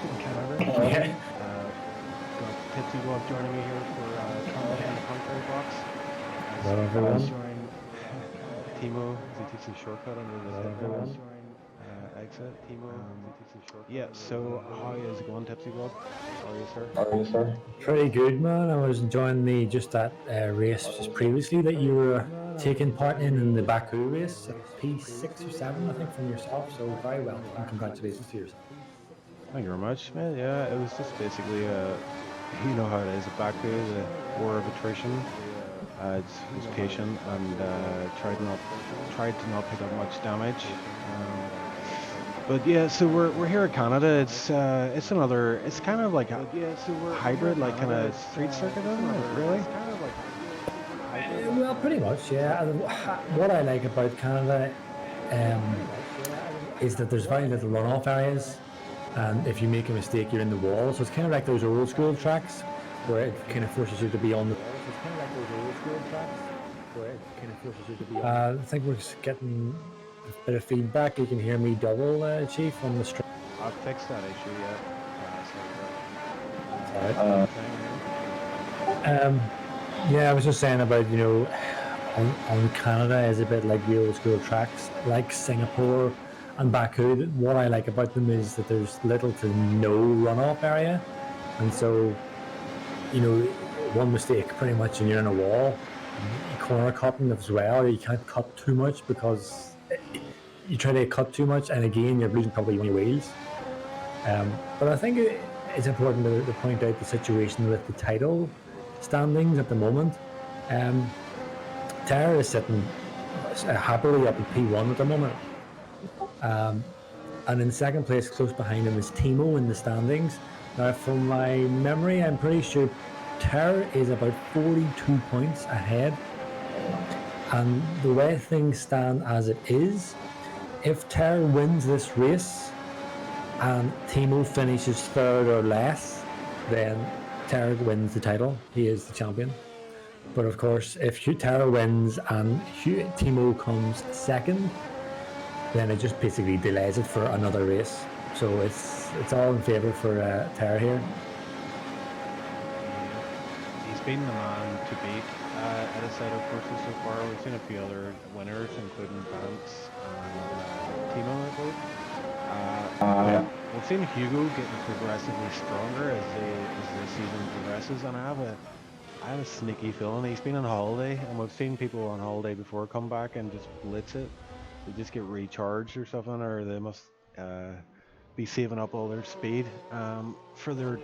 in Canada. Yeah. Got TipsyBob joining me here for Trump in the commentary box. Hello everyone. Join Thimo as he takes a shortcut under the Hello pit there. everyone. Exit. Thimo as he takes a shortcut. Yeah, so how is it going, TipsyBob? How are you, sir? How are you, sir? Pretty good, man. I was enjoying that race just previously that you were taking part in the Baku race, P6 or 7, I think, from yourself. So very well done. Congratulations to yourself. Thank you very much, man. Yeah, it was just basically, you know how it is at Baku, the war of attrition. Was patient and tried to not pick up much damage. But yeah, so we're here in Canada. It's kind of like a hybrid, like kind of street circuit, isn't it? Really? Well, pretty much, yeah. What I like about Canada is that there's very little runoff areas, and if you make a mistake, you're in the wall. So it's kind of like those old school tracks where it kind of forces you to be on the. I think we're just getting a bit of feedback. You can hear me double, Chief, on the stream. I've fixed that issue, yeah. Yeah, I was just saying about, on Canada is a bit like the old school tracks, like Singapore and Baku. What I like about them is that there's little to no runoff area, and so, one mistake pretty much and you're in a wall. Corner cutting as well, you can't cut too much because you try to cut too much and again you're losing probably on your wheels. But I think it's important to point out the situation with the title standings at the moment. Tara is sitting happily up in P1 at the moment, and in second place close behind him is Thimo in the standings. Now from my memory I'm pretty sure Tara is about 42 points ahead, and the way things stand as it is, if Tara wins this race and Thimo finishes third or less, then Tara wins the title. He is the champion. But of course, if Tara wins and Thimo comes second, then it just basically delays it for another race. So it's all in favour for Tara here. He's been the man to beat at Assetto Corsa so far. We've seen a few other winners, including Vance and Thimo, I believe. We've seen Hugo getting progressively stronger as the season progresses, and I have a sneaky feeling he's been on holiday, and we've seen people on holiday before come back and just blitz it. They just get recharged or something, or they must be saving up all their speed for their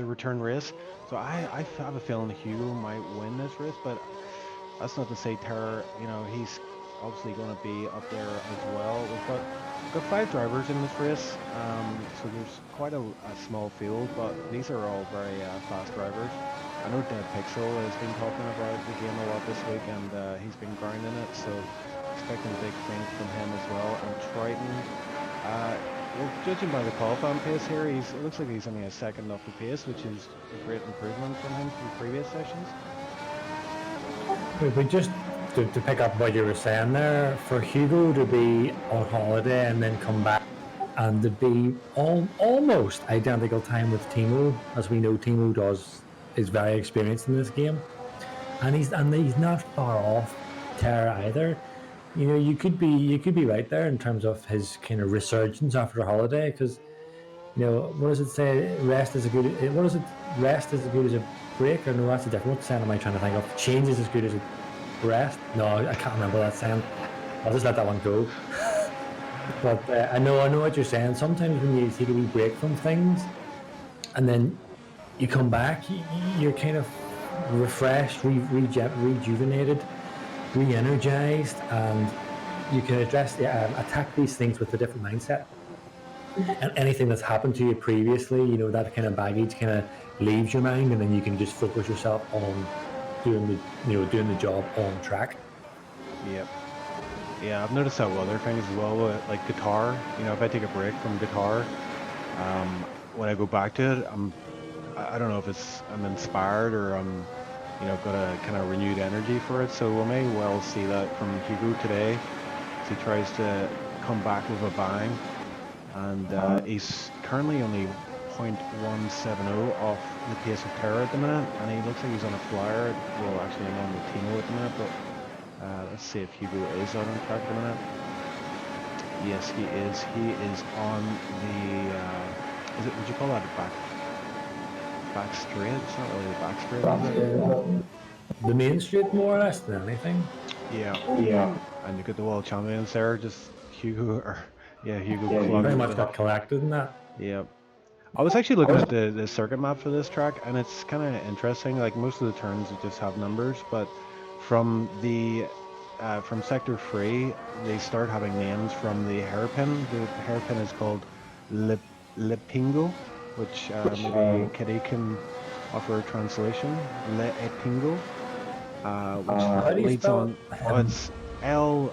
return race. So I have a feeling Hugo might win this race, but that's not to say Terror. He's obviously going to be up there as well. We've got 5 drivers in this race, so there's quite a small field, but these are all very fast drivers. I know Dead Pixel has been talking about the game a lot this week, and he's been grinding it, so expecting big things from him as well. And Triton, well, judging by the qualifying pace here, it looks like he's only a second off the pace, which is a great improvement from him from previous sessions. We just to pick up what you were saying there, for Hugo to be on holiday and then come back and to be almost identical time with Thimo, as we know Thimo is very experienced in this game, and he's not far off Tara either. You could be right there in terms of his kind of resurgence after a holiday, because what does it say? Rest is as good as a break, or no, that's a different. What saying am I trying to think of? Change is as good as a rest. No, I can't remember that saying. I'll just let that one go. But I know what you're saying. Sometimes when you take a wee break from things, and then you come back, you're kind of refreshed, rejuvenated, re-energized, and you can attack these things with a different mindset. And anything that's happened to you previously, that kind of baggage kind of leaves your mind, and then you can just focus yourself on doing the job on track. Yep. Yeah, I've noticed that with other things as well, like guitar. If I take a break from guitar, when I go back to it, I don't know if I'm inspired or I'm got a kind of renewed energy for it. So we may well see that from Hugo today as he tries to come back with a bang. And he's currently only 0.170 off the pace of Terra at the minute, and he looks like he's on a flyer. Well, actually, I'm on the Thimo at the minute, but let's see if Hugo is out on track at the minute. Yes, he is. He is on the. Is it? Would you call that a back straight? It's not really a back straight, is it? The main straight, more or less, than anything. Yeah. And you got the world champions there, just Hugo, Hugo. Very much got collected in that. Yeah. I was actually looking at the circuit map for this track, and it's kind of interesting. Like most of the turns, you just have numbers, but from the from sector 3, they start having names from the hairpin. The hairpin is called Lepingo, which maybe Kitty can offer a translation. Lepingo, which leads on. Oh, it's L'Epingle.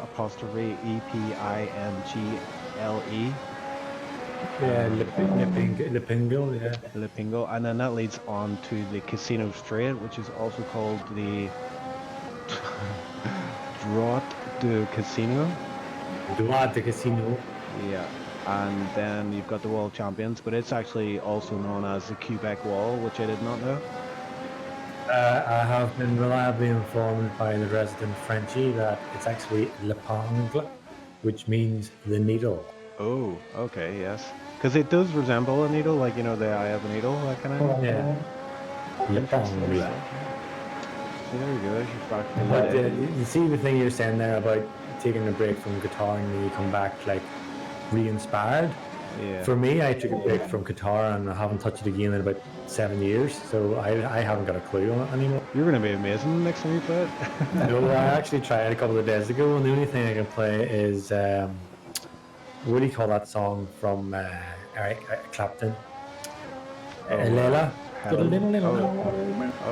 Yeah, Lepingo, yeah. Lepingo, and then that leads on to the Casino Straight, which is also called the Droit de Casino. Droit de Casino. Yeah, and then you've got the World Champions, but it's actually also known as the Quebec Wall, which I did not know. I have been reliably informed by the resident Frenchie that it's actually l'épingle, which means the needle. Oh, okay, yes. Because it does resemble a needle, like, you know, the eye of a needle, that kind of... Yeah. L'épingle. So there you go, there's your fact for the But day. you see the thing you're saying there about taking a break from guitar and then you come back, like, re-inspired? Yeah. For me, I took a break from guitar and I haven't touched it again in about 7 years, so I haven't got a clue on it anymore. You're going to be amazing next time you play it. No, I actually tried a couple of days ago, and the only thing I can play is what do you call that song from Eric Clapton? Layla. Oh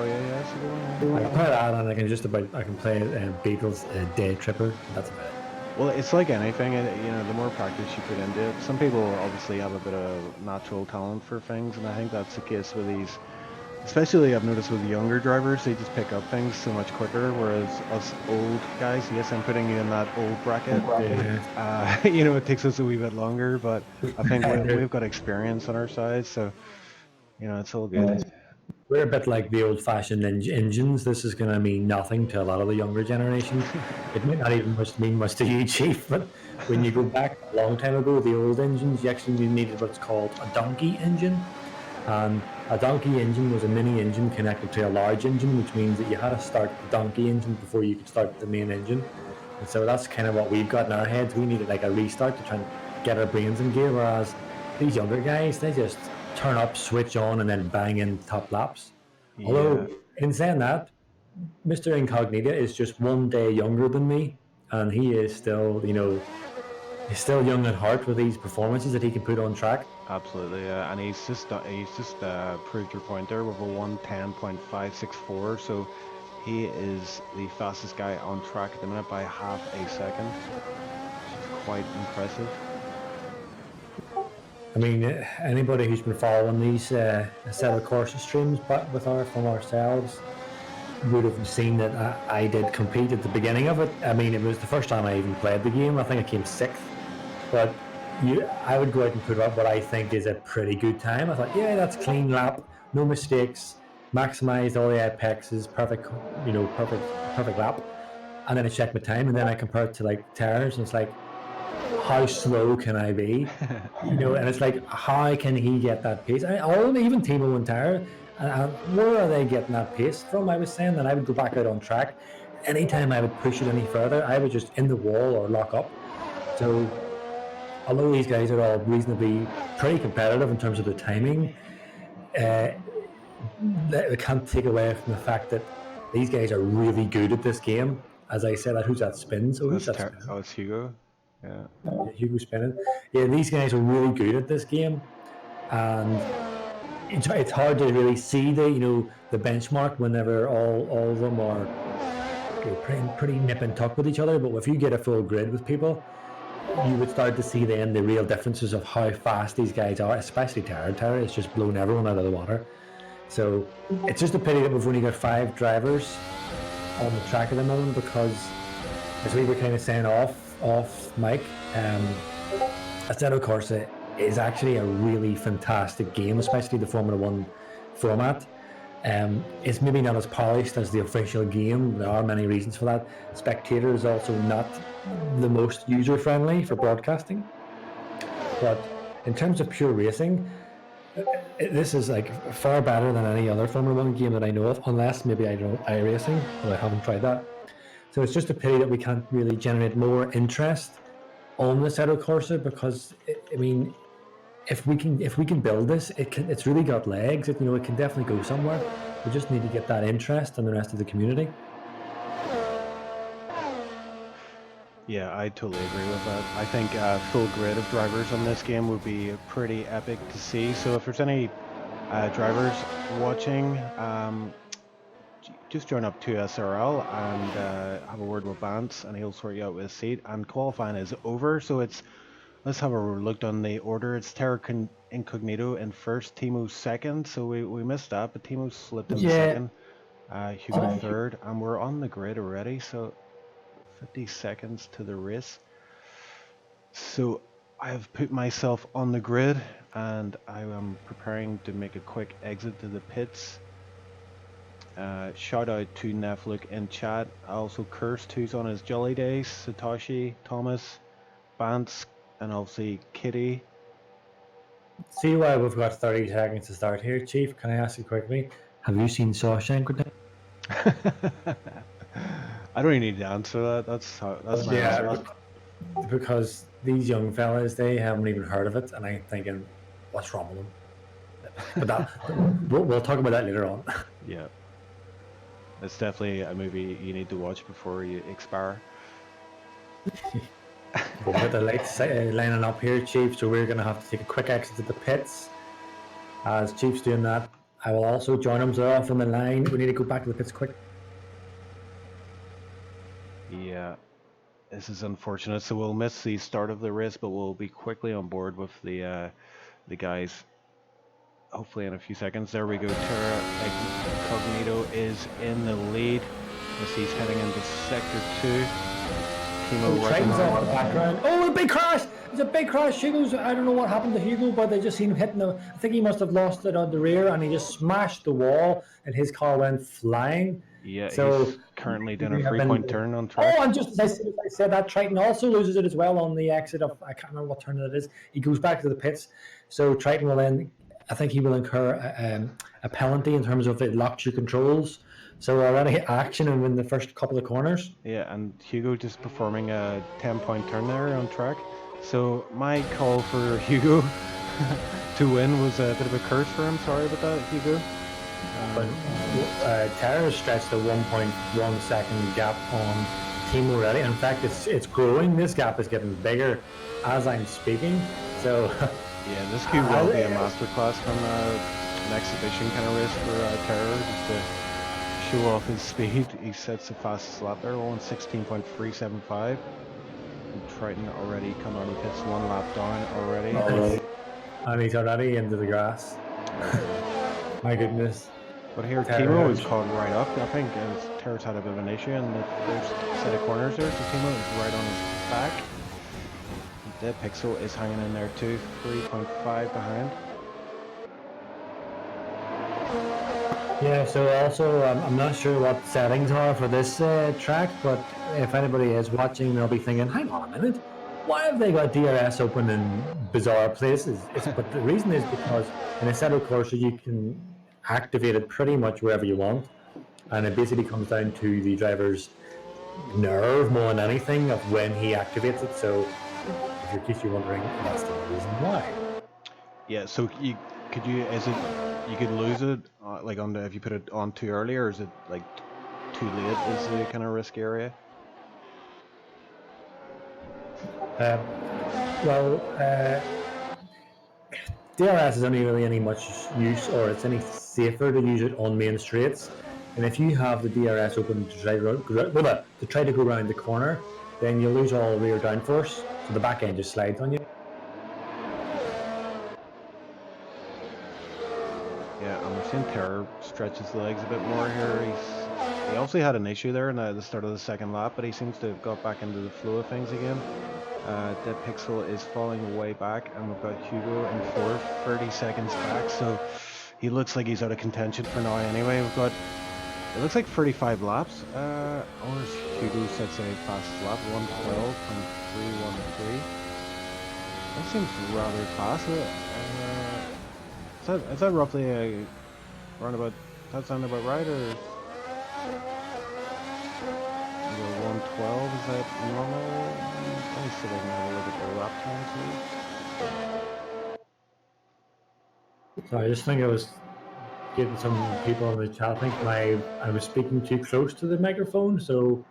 yeah, that's a good one. I can play that, and I can play Beatles Day Tripper. That's about it. Well, it's like anything, you know, the more practice you put into it. Some people obviously have a bit of natural talent for things, and I think that's the case with these. Especially, I've noticed with younger drivers, they just pick up things so much quicker, whereas us old guys, yes, I'm putting you in that old bracket, you know, it takes us a wee bit longer, but I think we've got experience on our side, so, you know, it's all good. We're a bit like the old-fashioned engines. This is going to mean nothing to a lot of the younger generation. It might not even mean much to you, Chief, but when you go back a long time ago, the old engines, you actually needed what's called a donkey engine. And a donkey engine was a mini engine connected to a large engine, which means that you had to start the donkey engine before you could start the main engine. And so that's kind of what we've got in our heads. We needed like a restart to try and get our brains in gear, whereas these younger guys, they just turn up, switch on, and then bang in top laps. Yeah. Although, in saying that, Mr. Incognita is just one day younger than me, and he is still, you know, he's still young at heart with these performances that he can put on track. Absolutely, and he's just proved your point there with a 1:10.564. So he is the fastest guy on track at the minute by half a second, which is quite impressive. I mean, anybody who's been following these Assetto Corsa streams, but from ourselves, would have seen that I did compete at the beginning of it. I mean, it was the first time I even played the game. I think I came 6th, but I would go out and put up what I think is a pretty good time. I thought, yeah, that's clean lap, no mistakes, maximized all the apexes, perfect lap. And then I checked my time, and then I compared it to like Terra's, and it's like, how slow can I be? You know, and it's like, how can he get that pace? Even Thimo and Tara, where are they getting that pace from? I was saying that I would go back out on track. Anytime I would push it any further, I would just in the wall or lock up. So, although these guys are all reasonably pretty competitive in terms of the timing, they can't take away from the fact that these guys are really good at this game. As I said, who's that spin? So who's that spin? Oh, it's Hugo. Yeah. Hugo spinning. Yeah, these guys are really good at this game, and it's hard to really see the benchmark whenever all of them are pretty nip and tuck with each other. But if you get a full grid with people, you would start to see then the real differences of how fast these guys are, especially Tara. Tara has just blown everyone out of the water. So it's just a pity that we've only got 5 drivers on the track at the moment, because as we were kind of saying off mic, Assetto Corsa is actually a really fantastic game, especially the Formula One format. It's maybe not as polished as the official game. There are many reasons for that. Spectator is also not the most user friendly for broadcasting. But in terms of pure racing, this is like far better than any other Formula One game that I know of, unless maybe I know iRacing, but I haven't tried that. So it's just a pity that we can't really generate more interest on the Assetto Corsa, because I mean, if we can build this, it's really got legs. It can definitely go somewhere. We just need to get that interest in the rest of the community. Yeah, I totally agree with that. I think full grid of drivers on this game would be pretty epic to see. So if there's any drivers watching, just join up to SRL and have a word with Vance, and he'll sort you out with a seat. And qualifying is over, so let's have a look on the order. It's Incognito in first, Thimo second, so we missed that, but Thimo slipped in Yeah. second, Hugo third, and we're on the grid already, so 50 seconds to the race. So I have put myself on the grid, and I am preparing to make a quick exit to the pits. Shout out to Netflix in chat. I also cursed who's on his jolly days: Satoshi, Thomas, Vance, and obviously Kitty. See why we've got 30 seconds to start here, Chief? Can I ask you quickly? Have you seen Shawshank? I don't even need to answer that. That's my answer. Because these young fellas, they haven't even heard of it, and I'm thinking, what's wrong with them? But we'll talk about that later on. Yeah, it's definitely a movie you need to watch before you expire. We've got the lights lining up here, Chief, so we're going to have to take a quick exit to the pits. As Chief's doing that, I will also join him. So off on the line, we need to go back to the pits quick. Yeah, this is unfortunate. So we'll miss the start of the race, but we'll be quickly on board with the guys. Hopefully in a few seconds. There we go. Incognito is in the lead as he's heading into sector 2. Thimo Triton's off the background. Oh, a big crash! It's a big crash. Hugo's, I don't know what happened to Hugo, but they just seen him hitting the. I think he must have lost it on the rear, and he just smashed the wall, and his car went flying. Yeah, so he's currently doing a 3-point turn on track. Oh, and just as I said, that Triton also loses it as well on the exit of, I can't remember what turn it is. He goes back to the pits, so Triton will then, I think he will incur a penalty in terms of it locks your controls. So already action and win the first couple of corners. Yeah, and Hugo just performing a 10-point turn there on track. So my call for Hugo to win was a bit of a curse for him. Sorry about that, Hugo. But Terra stretched a 1.1 second gap on Thimo already. In fact, it's growing. This gap is getting bigger as I'm speaking. So yeah, this could well be a masterclass from an exhibition kind of race for Terra, just to show off his speed. He sets the fastest lap there, on 16.375. And Triton already come out of pits 1 lap down already. And he's already into the grass. My goodness. But here Thimo is caught right up. I think Terra's had a bit of an issue in the first set of corners there, so Thimo is right on his back. The Pixel is hanging in there too, 3.5 behind. Yeah, so also I'm not sure what settings are for this track, but if anybody is watching, they'll be thinking, hang on a minute, why have they got DRS open in bizarre places? But the reason is because in Assetto Corsa you can activate it pretty much wherever you want, and it basically comes down to the driver's nerve more than anything of when he activates it. So in case you're wondering, that's the reason why. Yeah, so you could lose it like if you put it on too early, or is it like too late is the kind of risk area? DRS is only really any much use, or it's any safer to use it on main straights. And if you have the DRS open to try to go around the corner, then you lose all rear downforce, so the back end just slides on you. Yeah, and we're seeing Terror stretch his legs a bit more here. He also had an issue there in the start of the second lap, but he seems to have got back into the flow of things again. Dead Pixel is falling way back, and we've got Hugo in fourth, 30 seconds back, so he looks like he's out of contention for now anyway. We've got, it looks like 35 laps. Owners Hugo sets a fastest lap, 112.313. That seems rather fast. Is that roughly a roundabout? That sound about right, or 112? Is that normal? Let me see if I can have a look at the lap time, So I just think I was getting some people in the chat. I think I was speaking too close to the microphone. So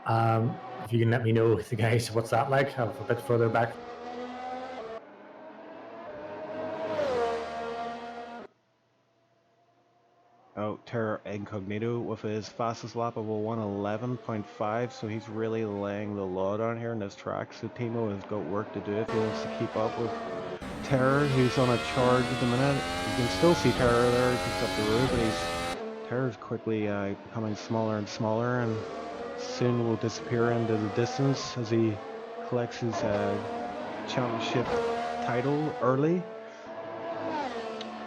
if you can let me know, the guys, what's that like? I'm a bit further back. Oh, Terra Incognito with his fastest lap of a 111.5, so he's really laying the law down here in this track. So Thimo has got work to do if he wants to keep up with Terror, who's on a charge at the minute. You can still see Terror there, he keeps up the road, but Terror's quickly becoming smaller and smaller, and soon will disappear into the distance as he collects his championship title early.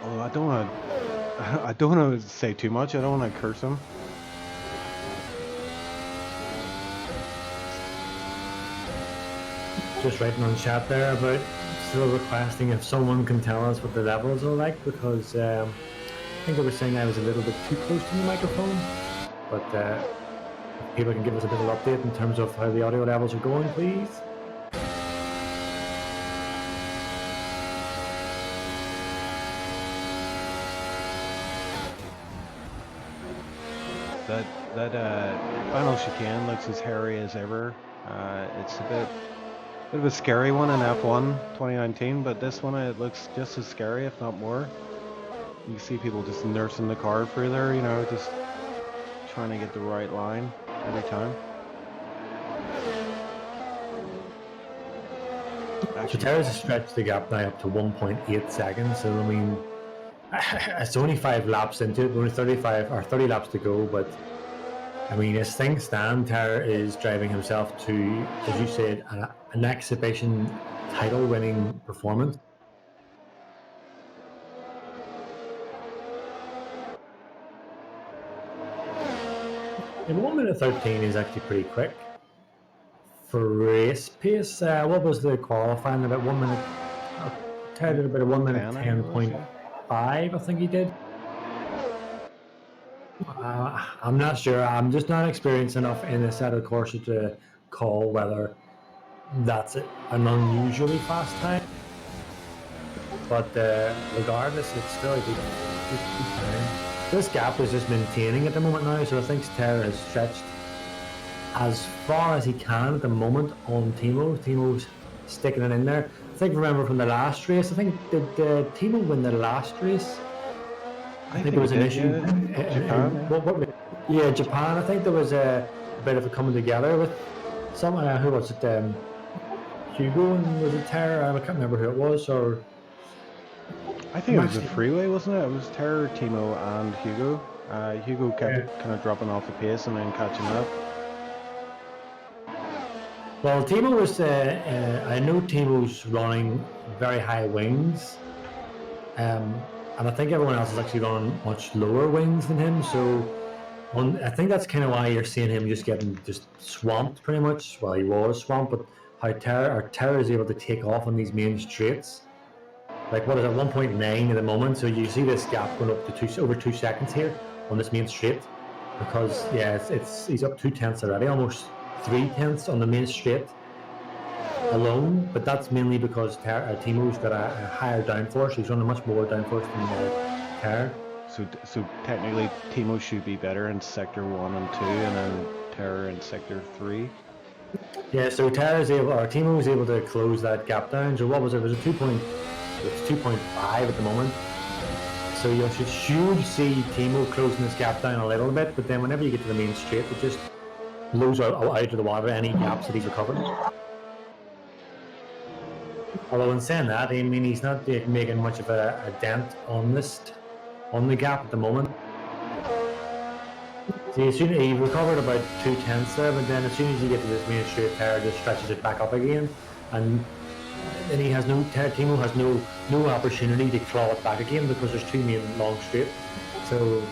Although I don't want to say too much. I don't want to curse him. Just writing on chat there about still requesting if someone can tell us what the levels are like, because I think they were saying I was a little bit too close to the microphone, but if people can give us a bit of update in terms of how the audio levels are going, please. That final chicane looks as hairy as ever. It's a bit of a scary one in F1 2019, but this one it looks just as scary, if not more. You see people just nursing the car through there, you know, just trying to get the right line every time. So Terra's stretched the gap now up to 1.8 seconds. So I mean, it's only 5 laps into it, only 30 laps to go. But I mean, as things stand, Terra is driving himself to, as you said, an exhibition title-winning performance. In 1 minute 13 is actually pretty quick for race pace. What was the qualifying? About 1 minute. Terra did about a 1 minute 10.5, I think he did. I'm not sure. I'm just not experienced enough in Assetto Corsa to call whether that's an unusually fast time. But regardless, it's still a good time. This gap is just maintaining at the moment now, so I think Terra has stretched as far as he can at the moment on Thimo. Thimo's sticking it in there. I think, remember from the last race, I think, did Thimo win the last race? I think there was an issue. Japan. Yeah, Japan. I think there was a bit of a coming together with some. Who was it? Hugo and was it Terra? I can't remember who it was. Or I think it was a freeway, wasn't it? It was Terra, Thimo, and Hugo. Hugo kept kind of dropping off the pace and then catching up. Well, Thimo was. I know Thimo's running very high wings. And I think everyone else is actually running much lower wings than him, so I think that's kind of why you're seeing him just getting swamped pretty much. Well, he was swamped, but how Terra is able to take off on these main straights. Like, what is it, 1.9 at the moment, so you see this gap going up to over 2 seconds here on this main straight, because, yeah, he's up 2 tenths already, almost 3 tenths on the main straight alone, but that's mainly because Thimo's got a higher downforce. He's running much more downforce than Terra. So technically, Thimo should be better in sector 1 and 2, and then Terra in sector 3. Yeah, so Thimo was able to close that gap down. So what was it? It was 2.5 at the moment. So you should see Thimo closing this gap down a little bit, but then whenever you get to the main straight, it just blows out of the water any gaps that he's recovering. Although in saying that, I mean, he's not making much of a dent on the gap at the moment. See, he recovered about 2 tenths there, but then as soon as you get to this main straight, Terra just stretches it back up again. and then he has Timo has no opportunity to claw it back again because there's two main long straight. So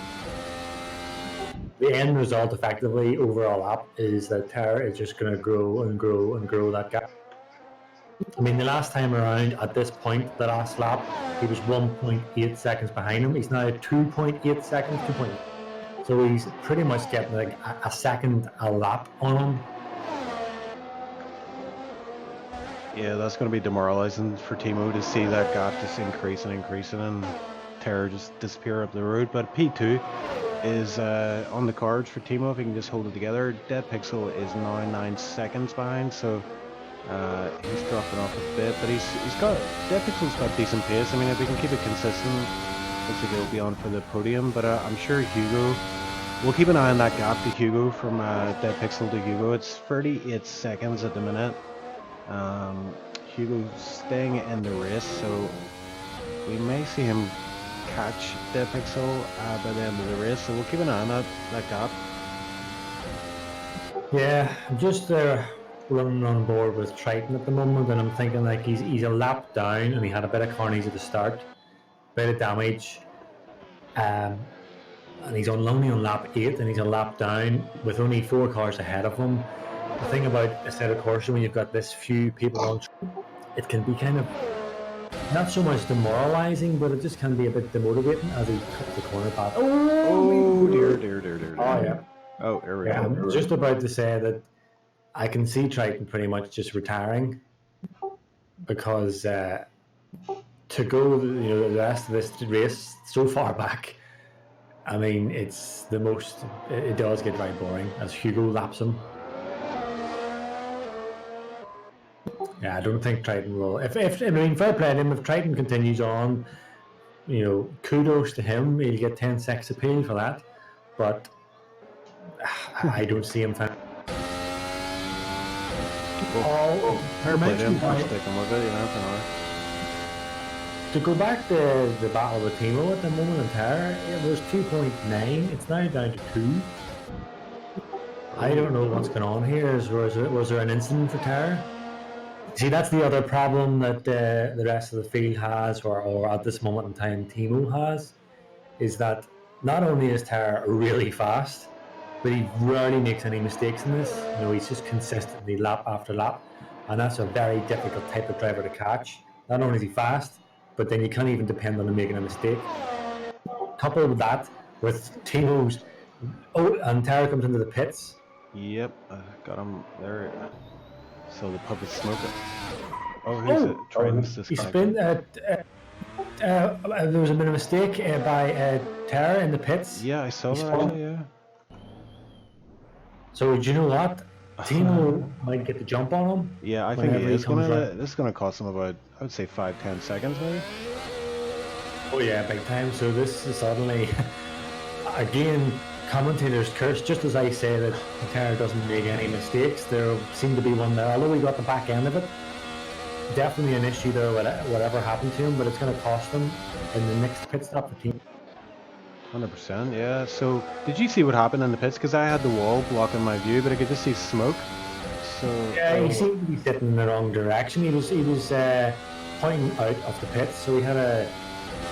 the end result, effectively, overall lap is that Ter is just going to grow and grow and grow that gap. I mean, the last time around at this point, the last lap, he was 1.8 seconds behind him. He's now 2.8 seconds, 2. So he's pretty much getting like a second a lap on him. Yeah, that's going to be demoralizing for Thimo to see that gap just increasing and Terror just disappear up the road. But P2 is on the cards for Thimo if he can just hold it together. Dead Pixel is now 9 seconds behind, so he's dropping off a bit. But he's got Dead Pixel's got decent pace. I mean, if he can keep it consistent, looks like he'll be on for the podium. But I'm sure Hugo. We'll keep an eye on that gap to Hugo from Dead Pixel to Hugo. It's 38 seconds at the minute. Hugo's staying in the race, so we may see him catch Dead Pixel by the end of the race, so we'll keep an eye on that gap. Yeah, I'm just running on board with Triton at the moment, and I'm thinking like he's a lap down, and he had a bit of carnage at the start, bit of damage, and he's only on lap 8, and he's a lap down with only 4 cars ahead of him. The thing about Assetto Corsa, when you've got this few people on, it can be kind of not so much demoralizing, but it just can be a bit demotivating as he cuts the corner path. Oh dear. Oh yeah. Oh, here we Yeah, go. I'm just about to say that I can see Triton pretty much just retiring because to go, the rest of this race so far back, I mean, it's the most. It does get very boring as Hugo laps him. Yeah, I don't think Triton will. If I mean, fair play to him. If Triton continues on, kudos to him. He'll get 10 sex appeal for that. But I don't see him. To go back to the battle with Thimo at the moment in Terra, it was 2.9. It's now down to 2. I don't know what's going on here. Was there an incident for Terra? See, that's the other problem that the rest of the field has, or at this moment in time Thimo has, is that not only is Terra really fast, but he rarely makes any mistakes in this. He's just consistently lap after lap, and that's a very difficult type of driver to catch. Not only is he fast, but then you can't even depend on him making a mistake. Coupled with that, with Thimo's... and Terra comes into the pits. Yep, got him there. So the pub is smoking. He's trying to disconnect. There was a bit of a mistake by Terra in the pits. Yeah, I saw that actually, yeah. So do you know what? Thimo might get the jump on him. Yeah, I think this is gonna cost him about, I would say, 5-10 seconds maybe. Oh yeah, big time. So this is suddenly again commentators curse, just as I say that Terra doesn't make any mistakes. There seemed to be one there, although we got the back end of it. Definitely an issue there, whatever happened to him, but it's going to cost him in the next pit stop for Team. 100%, yeah. So, did you see what happened in the pits? Because I had the wall blocking my view, but I could just see smoke. So yeah, he seemed to be sitting in the wrong direction. He was pointing out of the pits, so he had to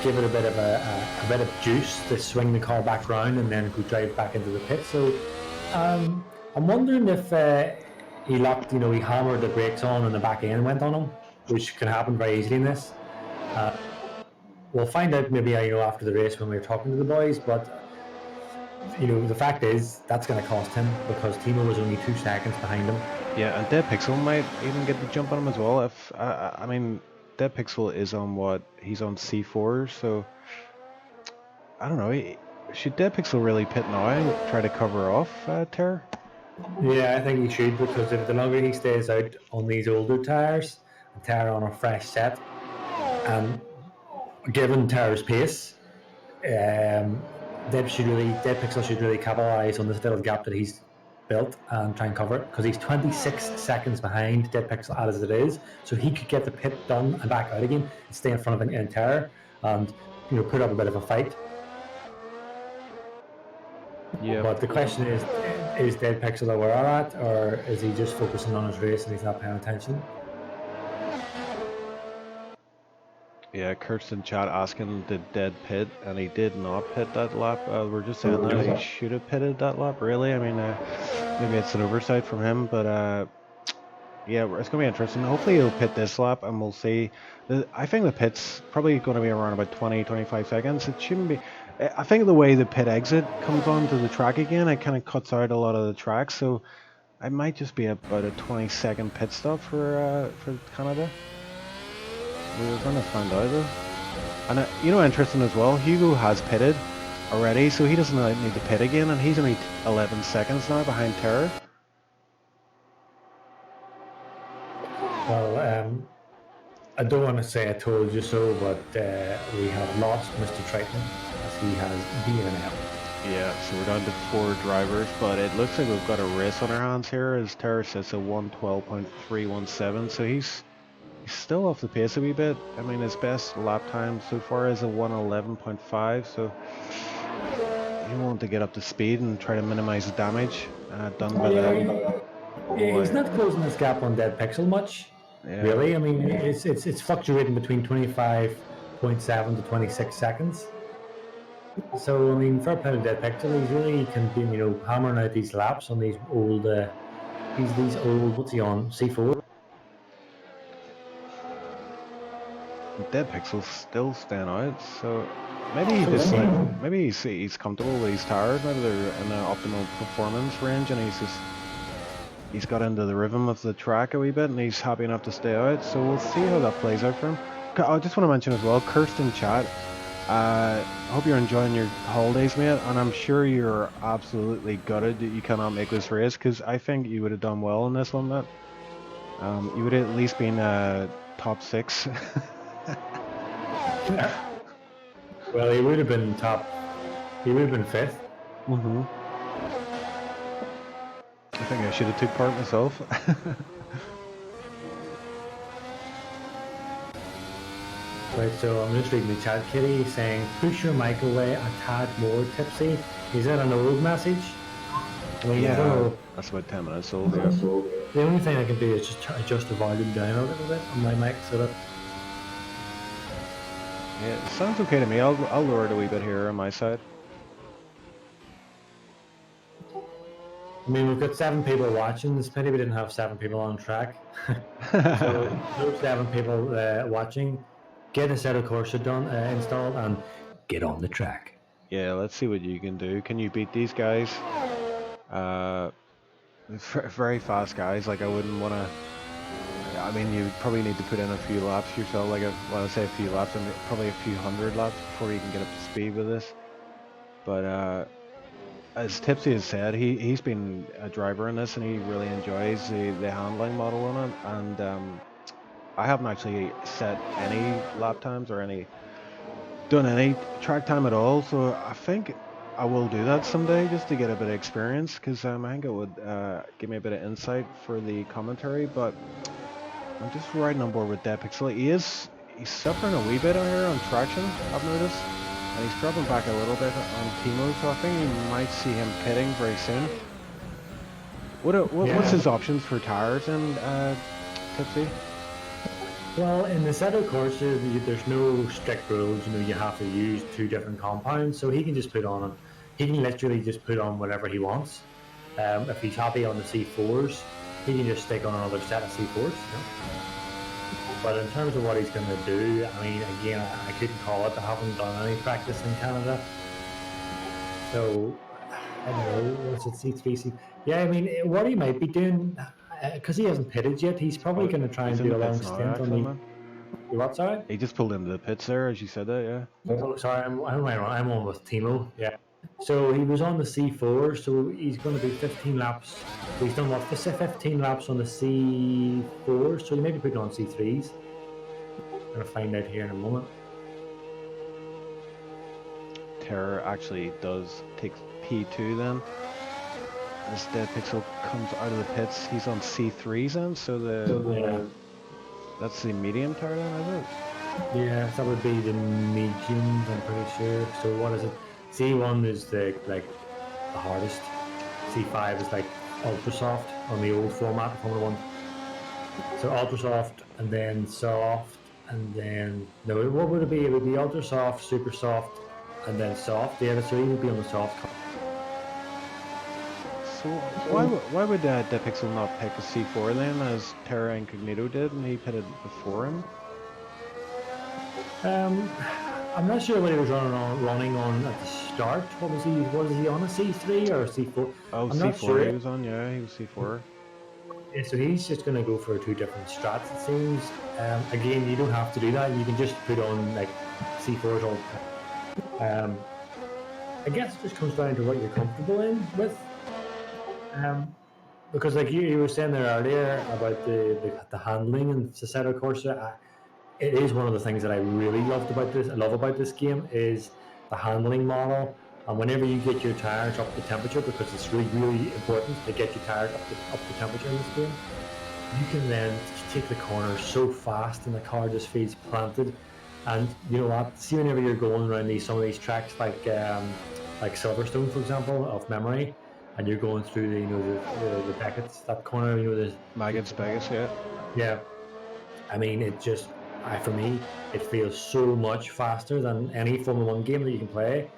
give it a bit of juice to swing the car back round and then go drive back into the pit. So I'm wondering if he locked, he hammered the brakes on and the back end went on him, which can happen very easily in this. We'll find out maybe after the race when we're talking to the boys, but the fact is that's going to cost him because Thimo was only 2 seconds behind him. Yeah, and Dead Pixel might even get the jump on him as well. If I mean, Dead Pixel is on he's on C4, so I don't know. Should Dead Pixel really pit now and try to cover off Terror? Yeah, I think he should, because if the longer he stays out on these older tires and Terror on a fresh set, and given Terror's pace, Dead Pixel should really capitalise on this little gap that he's built and try and cover it, because he's 26 seconds behind Dead Pixel as it is, so he could get the pit done and back out again and stay in front of an Terror and put up a bit of a fight. Yeah. But the question is Dead Pixel aware of that, or is he just focusing on his race and he's not paying attention? Yeah, Kirsten chat asking did Dead pit, and he did not pit that lap. We're just saying that he should have pitted that lap. Really, I mean, maybe it's an oversight from him, but yeah, it's gonna be interesting. Hopefully he'll pit this lap, and we'll see. I think the pit's probably going to be around about 20-25 seconds. It shouldn't be. I think the way the pit exit comes onto the track again, it kind of cuts out a lot of the track, so it might just be about a 20-second pit stop for Canada. We're gonna find out though. And you know, interesting as well, Hugo has pitted already, so he doesn't need to pit again, and he's only 11 seconds now behind Terror. Well, I don't want to say I told you so, but we have lost Mr. Triton as he has DNF. Yeah, so we're down to 4 drivers, but it looks like we've got a race on our hands here as Terror sits at 1:12.317, so he's still off the pace a wee bit. I mean, his best lap time so far is a 1:11.5, so he wanted to get up to speed and try to minimize the damage done by the... Yeah, he's not closing this gap on Dead Pixel much, really. I mean, it's fluctuating between 25.7 to 26 seconds. So, I mean, fair play to Dead Pixel. He's really can be, hammering out these laps on these old, what's he on, C4? Dead Pixel's still staying out, so maybe he just maybe he's comfortable, he's tired, maybe they're in an optimal performance range, and he's got into the rhythm of the track a wee bit, and he's happy enough to stay out. So we'll see how that plays out for him. I just want to mention as well, Kirsten chat. Hope you're enjoying your holidays, mate, and I'm sure you're absolutely gutted that you cannot make this race, because I think you would have done well in this one, mate. You would have at least been top 6. Well, he would have been top. He would have been 5th. I think I should have took part myself. Right, so I'm just reading the chat, Kitty, saying, push your mic away a tad more, Tipsy. Is that an old message? I mean, I don't know. That's about 10 minutes old, yeah. The only thing I can do is just adjust the volume down a little bit on my mic so that... Yeah, it sounds okay to me. I'll lower it a wee bit here on my side. I mean, we've got 7 people watching. It's pity we didn't have 7 people on track. So, those 7 people watching, get Assetto Corsa done, installed, and get on the track. Yeah, let's see what you can do. Can you beat these guys? Very fast guys. Like, I wouldn't want to... I mean, you probably need to put in a few laps yourself. Like, when I say a few laps, I mean probably a few hundred laps before you can get up to speed with this. But as Tipsy has said, he's been a driver in this, and he really enjoys the handling model on it. And I haven't actually set any lap times or done any track time at all. So I think I will do that someday just to get a bit of experience, because I think it would give me a bit of insight for the commentary. But I'm just riding on board with Dead Pixel. He's suffering a wee bit out here on traction, I've noticed. And he's dropping back a little bit on Thimo, so I think you might see him pitting very soon. What's his options for tires and Tipsy? Well, in the Assetto Corsa, there's no strict rules. You have to use 2 different compounds, so he can just put on. He can literally just put on whatever he wants. If he's happy on the C4s, he can just stick on another set of C4s. But in terms of what he's going to do, I mean, again, I couldn't call it. I haven't done any practice in Canada, so I don't know. What's it, C3? Yeah, I mean, what he might be doing, because he hasn't pitted yet, he's probably going to try and do a long stint on the... What's that? He just pulled into the pits there, as you said that, yeah. Oh, sorry, I'm on with Thimo. Yeah. So he was on the C4, so he's going to be 15 laps. So he's done what? 15 laps on the C4, so he may be putting on C3s. I'm going to find out here in a moment. Terror actually does take P2 then. As Dead Pixel comes out of the pits, he's on C3s then, so that's the medium tire then, is it? Yeah, that would be the mediums, I'm pretty sure. So what is it? C1 is the hardest. C5 is like ultra soft on the old format, Formula 1. So ultra soft and then soft And then, no, what would it be? It would be ultra soft, super soft, and then soft. Yeah, so he would be on the soft. So why would the Pixel not pick a C4 then, as Terra Incognito did, and he pitted before him? I'm not sure what he was running on at the start. What was he? Was he on a C3 or a C4? Oh, I'm not C4 sure. he was on, yeah, he was C4. Yeah, so he's just going to go for two different strats, it seems. Again, you don't have to do that. You can just put on like C4s all the time. I guess it just comes down to what you're comfortable in with. Because like you were saying there earlier about the handling in Assetto Corsa, it is one of the things that I really loved about this. I love about this game is the handling model. And whenever you get your tires up to temperature, because it's really really important to get your tires up to temperature in this game, you can then take the corners so fast, and the car just feels planted. And you know what? See, whenever you're going around some of these tracks, like Silverstone, for example, of memory, and you're going through the Beckett's that corner, Maggots, Vegas, yeah. yeah. I mean, for me, it feels so much faster than any Formula One game that you can play.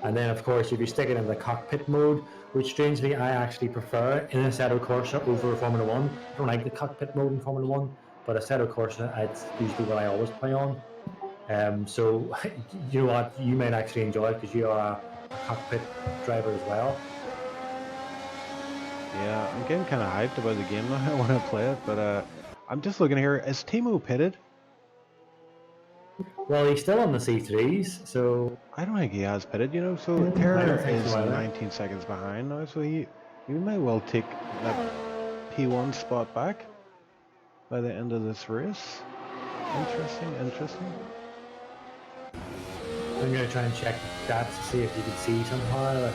And then, of course, if you stick it in the cockpit mode, which strangely I actually prefer in Assetto Corsa over Formula One. I don't like the cockpit mode in Formula One, but Assetto Corsa, it's usually what I always play on. So, you know what, you might actually enjoy it because you are a cockpit driver as well. Yeah, I'm getting kind of hyped about the game now. I want to play it, but I'm just looking here. Is Thimo pitted? Well, he's still on the C3s, so I don't think he has pitted, you know. So I don't Terra think is so either. 19 seconds behind now, so he might well take that P1 spot back by the end of this race. Interesting, interesting. I'm going to try and check that to see if you can see somehow.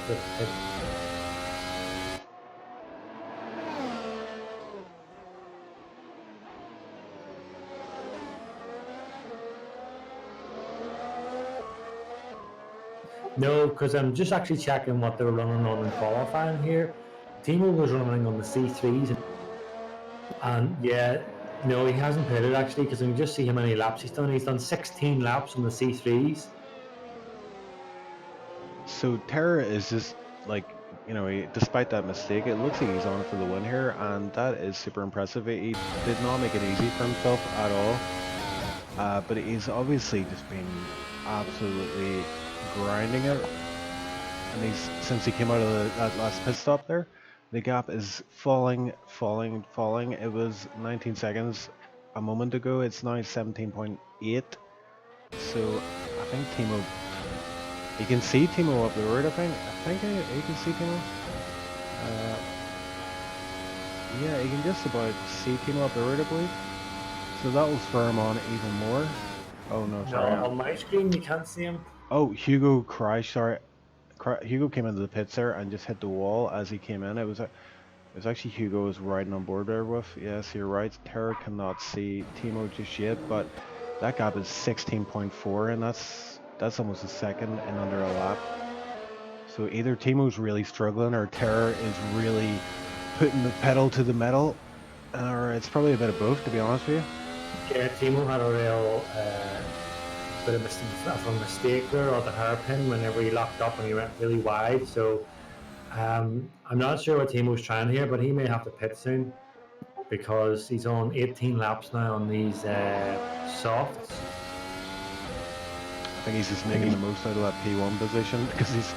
No, because I'm just actually checking what they were running on in qualifying here. Timo was running on the C3s, and yeah, no, he hasn't pitted actually because I can just see how many laps he's done. He's done 16 laps on the C3s. So Terra is just like, you know, despite that mistake, it looks like he's on for the win here, and that is super impressive. He did not make it easy for himself at all, but he's obviously just been absolutely grinding it. And since he came out of that last pit stop there, the gap is falling, falling, falling. It was 19 seconds a moment ago. It's now 17.8. So I think Thimo, you can see Thimo up the road. I think you can see Thimo. Yeah, you can just about see Thimo up the road, I believe. So that will spur him on even more. Oh no, sorry. No, on my screen you can't see him. Oh, Hugo crashed. Sorry, Hugo came into the pits there and just hit the wall as he came in. It was actually Hugo was riding on board there with. Yes, you're right. Terra cannot see Thimo just yet, but that gap is 16.4, and that's almost a second in under a lap. So either Timo's really struggling or Terra is really putting the pedal to the metal, or it's probably a bit of both, to be honest with you. Yeah, Timo had a real bit of a mistake there, or the hairpin whenever he locked up and he went really wide. So I'm not sure what Timo's trying here, but he may have to pit soon because he's on 18 laps now on these softs. I think he's just making the most out of that P1 position because he's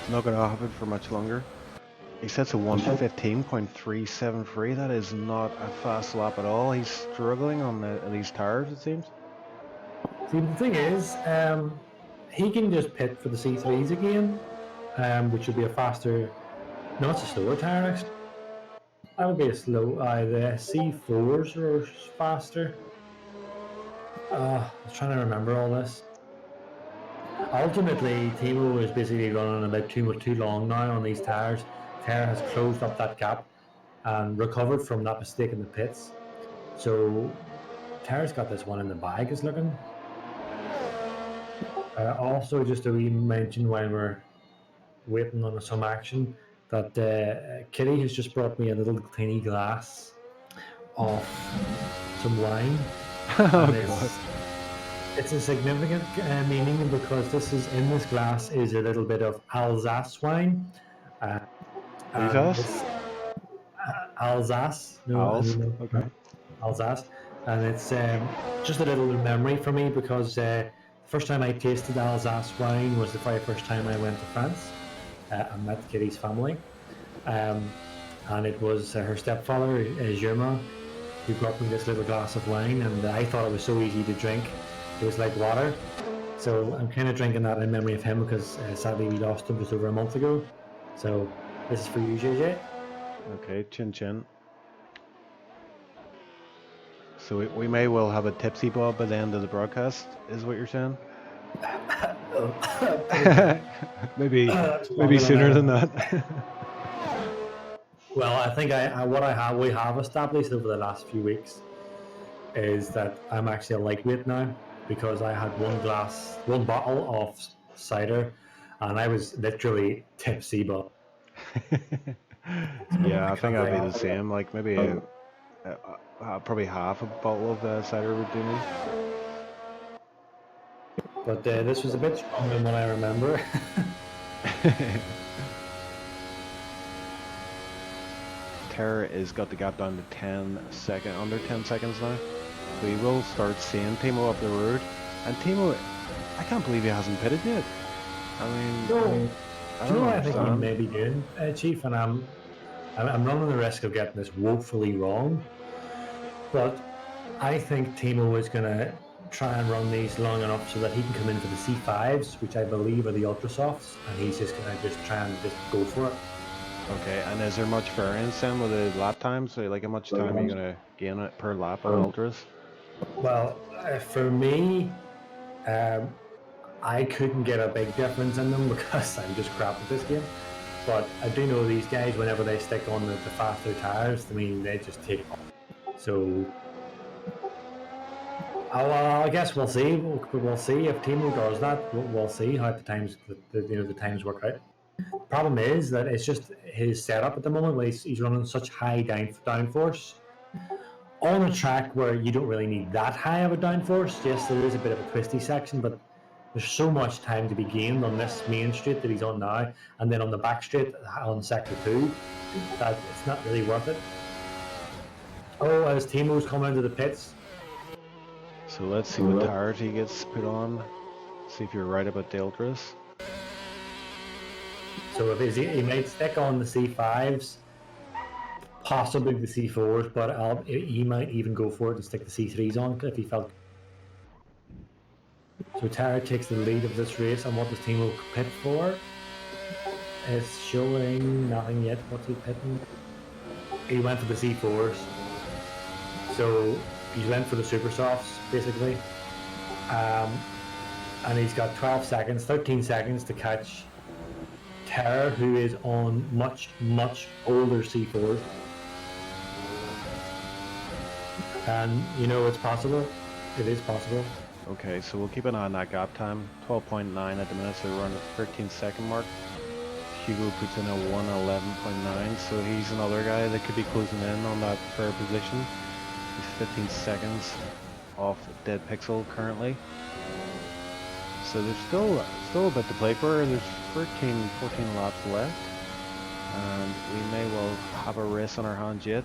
not going to have it for much longer. He sets a 115.373. That is not a fast lap at all. He's struggling on these tires, it seems. See, the thing is, he can just pit for the C3s again, which would be a faster. No, it's a slower tire actually. That would be a slow. The C4s are faster. I was trying to remember all this. Ultimately, Timo is basically running a bit too long now on these tires. Terra has closed up that gap and recovered from that mistake in the pits. So Terra's got this one in the bag, is looking. Also, just a wee mention while we're waiting on some action that Kitty has just brought me a little tiny glass of some wine. Oh and god. it's a significant meaning because in this glass is a little bit of Alsace wine, uh, Who's and us? this Alsace, no, I Owls. don't know, Okay. Alsace, and it's just a little memory for me because the first time I tasted Alsace wine was the very first time I went to France and met Kitty's family, um, and it was her stepfather, Germain, who brought me this little glass of wine, and I thought it was so easy to drink. It was like water. So I'm kind of drinking that in memory of him because sadly we lost him just over a month ago. So this is for you, JJ. Okay, chin chin. So we may well have a TipsyBob by the end of the broadcast, is what you're saying? Probably maybe maybe longer than sooner that. than that. Well, I think we have established over the last few weeks is that I'm actually a lightweight now because I had one bottle of cider, and I was literally tipsy, but so Yeah, I I think can't I'd be the drink. same. Like maybe probably half a bottle of cider would do me. But this was a bit stronger than what I remember. Terra is got the gap down to under 10 seconds now. So he will start seeing Timo up the road. And Timo, I can't believe he hasn't pitted yet. I mean, So, I do you don't know what I think he understand. may be doing, Chief? And I'm running the risk of getting this woefully wrong, but I think Timo is going to try and run these long enough so that he can come in for the C5s, which I believe are the ultra softs, and he's just going to just try and just go for it. Okay, and is there much variance then with the lap time? So, like, how much time are you gonna gain it per lap on ultras? Well, for me, um, I couldn't get a big difference in them because I'm just crap at this game. But I do know these guys, whenever they stick on the faster tires, I mean, they just take off. So I guess we'll see. We'll see if Timo does that. We'll see how the times work out. Problem is that it's just his setup at the moment. Where he's running such high downforce on a track where you don't really need that high of a downforce. Yes, there is a bit of a twisty section, but there's so much time to be gained on this main straight that he's on now, and then on the back straight on sector 2, that it's not really worth it. Oh, as Timo's coming into the pits. So let's see what tires he gets put on. See if you're right about the ultras. So if he might stick on the C5s, possibly the C4s, but he might even go for it and stick the C3s on if he felt. So Tara takes the lead of this race, and what does Timo pit for? It's showing nothing yet. What's he pitting? He went for the C4s. So he went for the super softs, basically. And he's got 12 seconds, 13 seconds to catch Terror, who is on much, much older C4s. And you know it's possible. It is possible. Okay, so we'll keep an eye on that gap time. 12.9 at the minute, so we're on the 13-second mark. Hugo puts in a 1:11.9, so he's another guy that could be closing in on that third position. He's 15 seconds off Dead Pixel currently. So there's still a bit to play for. There's 14 laps left, and we may well have a race on our hands yet.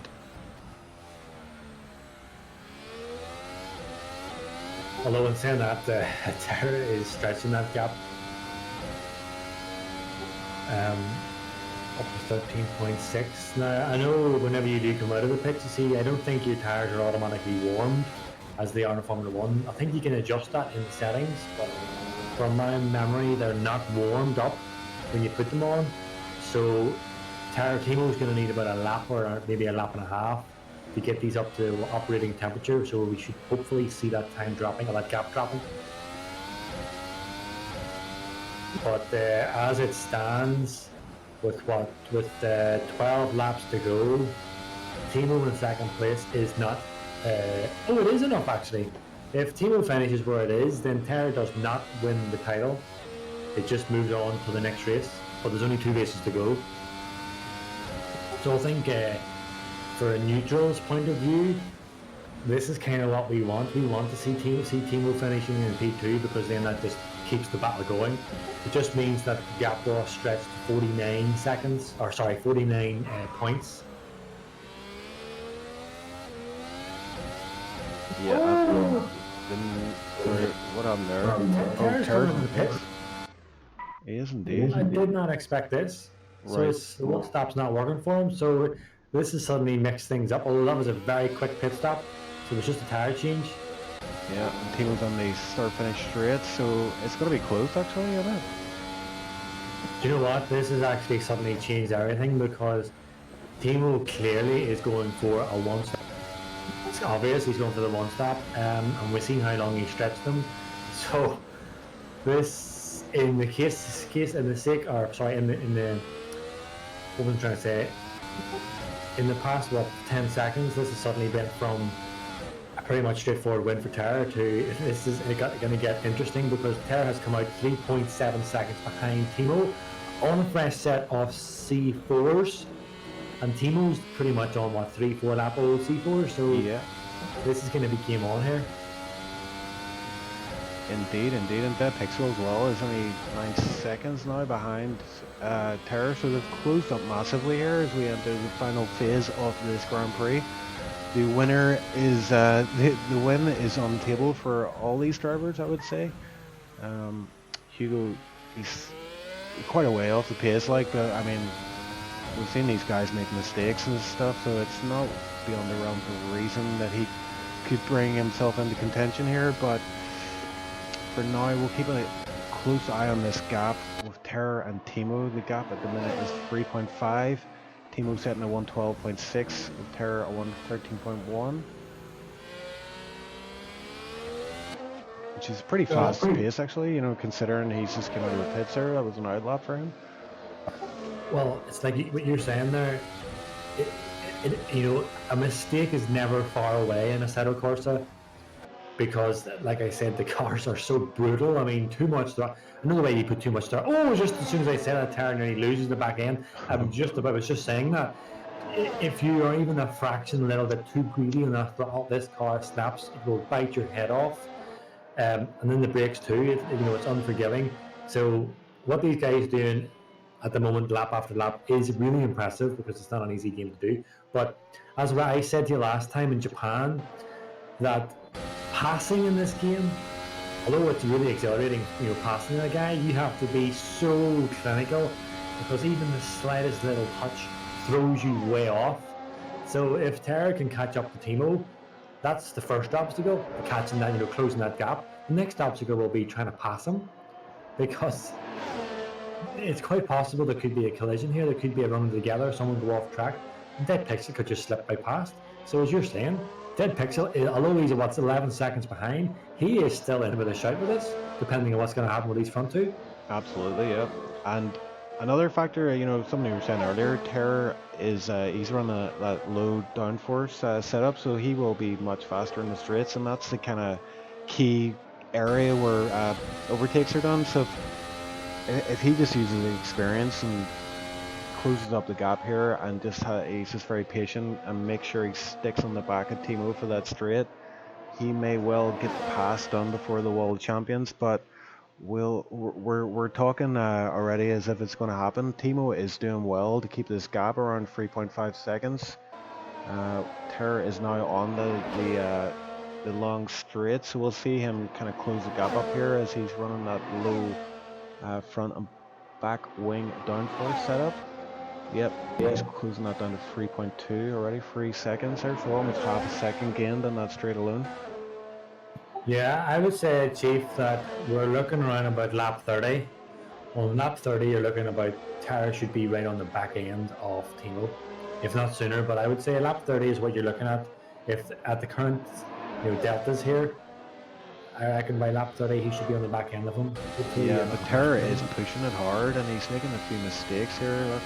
Although in saying that, Terror is stretching that gap up to 13.6. Now, I know whenever you do come out of the pit, you see, I don't think your tires are automatically warmed as they are in Formula 1. I think you can adjust that in the settings, but from my memory, they're not warmed up when you put them on. So Timo is going to need about a lap or maybe a lap and a half to get these up to operating temperature. So we should hopefully see that time dropping, or that gap dropping. But as it stands, with 12 laps to go, Timo in second place is not. It is enough actually. If Timo finishes where it is, then Terra does not win the title. It just moves on to the next race. But there's only 2 races to go. So I think for a neutral's point of view, this is kind of what we want. We want to see Timo finishing in P2 because then that just keeps the battle going. It just means that the gap was stretched to 49 seconds, or sorry, 49 points. Yeah. Sorry, what happened there? Oh, Terra's in the pits. He is indeed. I did not expect this. So Right. the one stop's not working for him. So this has suddenly mixed things up. Although that was a very quick pit stop, so it was just a tire change. Yeah, and Timo's on the start-finish straight, so it's going to be close actually, isn't it? Do you know what? This has actually suddenly changed everything because Thimo clearly is going for a one stop. It's obvious he's going for the one stop, and we've seen how long he stretched them. So this, in the case in the sake, or sorry, in the what was I trying to say? In the past, 10 seconds, this has suddenly been from a pretty much straightforward win for Terra to this is going to get interesting because Terra has come out 3.7 seconds behind Thimo on a fresh set of C4s, and Timo's pretty much on 3-4 lap old C4s. So yeah, this is going to be game on here. Indeed, and Dead Pixel as well is only 9 seconds now behind Terra, so they've closed up massively here as we enter the final phase of this Grand Prix. The winner is the win is on the table for all these drivers, I would say. Hugo, he's quite a way off the pace, like, but I mean, we've seen these guys make mistakes and stuff, so it's not beyond the realm of reason that he could bring himself into contention here, but for now, we'll keep a close eye on this gap with Terra and Thimo. The gap at the minute is 3.5. Thimo setting a 112.6, with Terra a 113.1. Which is pretty fast pace, actually, you know, considering he's just came out of the pits there. That was an outlap for him. Well, it's like what you're saying there. You know, a mistake is never far away in Assetto Corsa. Because, like I said, the cars are so brutal. I mean, too much. Another way you put too much there. Oh, just as soon as I said that, Terra nearly loses the back end. I was just saying that. If you are even a fraction, a little bit too greedy on that throttle, this car snaps. It will bite your head off. And then the brakes too. It's unforgiving. So what these guys doing at the moment, lap after lap, is really impressive because it's not an easy game to do. But as I said to you last time in Japan, that passing in this game, although it's really exhilarating, passing a guy, you have to be so clinical because even the slightest little touch throws you way off. So if Terra can catch up to Thimo, that's the first obstacle, catching that, closing that gap. The next obstacle will be trying to pass him because it's quite possible there could be a collision here, there could be a running together, someone go off track, and Dead Pixel could just slip by past. So as you're saying, Dead Pixel, although he's 11 seconds behind, he is still in with a shout with this, depending on what's going to happen with these front two. Absolutely, yeah. And another factor, something you were saying earlier, Terror is he's running that low downforce setup, so he will be much faster in the straights, and that's the kind of key area where overtakes are done. So if he just uses the experience and closes up the gap here and he's just very patient and make sure he sticks on the back of Thimo for that straight, he may well get the pass done before the world champions. But we're talking already as if it's going to happen. Thimo is doing well to keep this gap around 3.5 seconds. Terra is now on the long straight, so we'll see him kind of close the gap up here as he's running that low front and back wing downforce setup. Yep, he's closing that down to 3.2 already, 3 seconds there, so almost half a second gained on that straight alone. Yeah, I would say, Chief, that we're looking around about lap 30. On lap 30, you're looking about Terra should be right on the back end of Thimo, if not sooner. But I would say lap 30 is what you're looking at. If at the current deltas here, I reckon by lap 30 he should be on the back end of him. Yeah, but Terra is pushing it hard and he's making a few mistakes here. Look.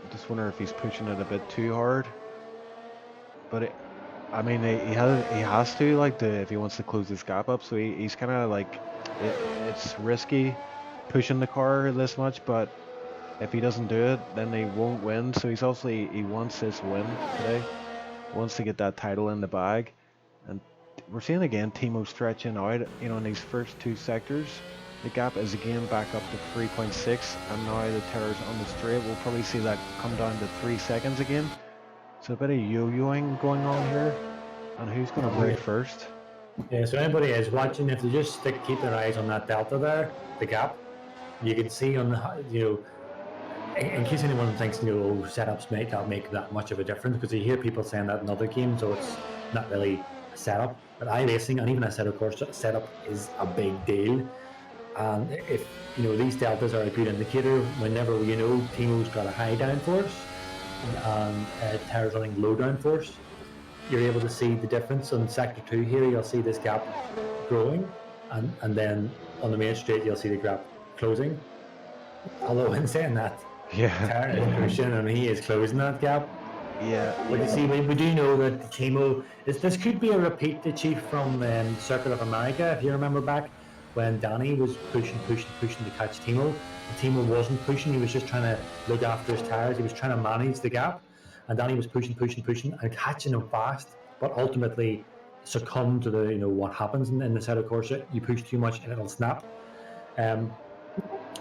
I just wonder if he's pushing it a bit too hard. But I mean, he has to, like, if he wants to close this gap up. So he's kind of like, it's risky pushing the car this much, but if he doesn't do it, then he won't win. So he wants this win today. wants to get that title in the bag. And we're seeing again Thimo stretching out, you know, in these first 2 sectors. The gap is again back up to 3.6, and now the Terror's on the straight. We'll probably see that come down to 3 seconds again. So a bit of yo-yoing going on here. And who's going to break first? Yeah, so anybody is watching, if they just keep their eyes on that delta there, the gap, you can see on the, you know, in case anyone thinks, you know, setups might not make that much of a difference, because you hear people saying that in other games, so it's not really a setup. But iRacing and even Assetto Corsa, setup is a big deal. And if, you know, these deltas are a good indicator, whenever, you know, Thimo's got a high downforce and Terra's running low downforce, you're able to see the difference. On sector 2 here, you'll see this gap growing, and then on the main straight, you'll see the gap closing. Although in saying that, Yeah. Terra is pushing and he is closing that gap. Yeah. But you see, we do know that Thimo, this could be a repeat to Chief from Circuit of America, if you remember back when Danny was pushing to catch Thimo. And Thimo wasn't pushing, he was just trying to look after his tires, he was trying to manage the gap. And Danny was pushing and catching him fast, but ultimately succumbed to the, you know, what happens in the Assetto Corsa. You push too much and it'll snap.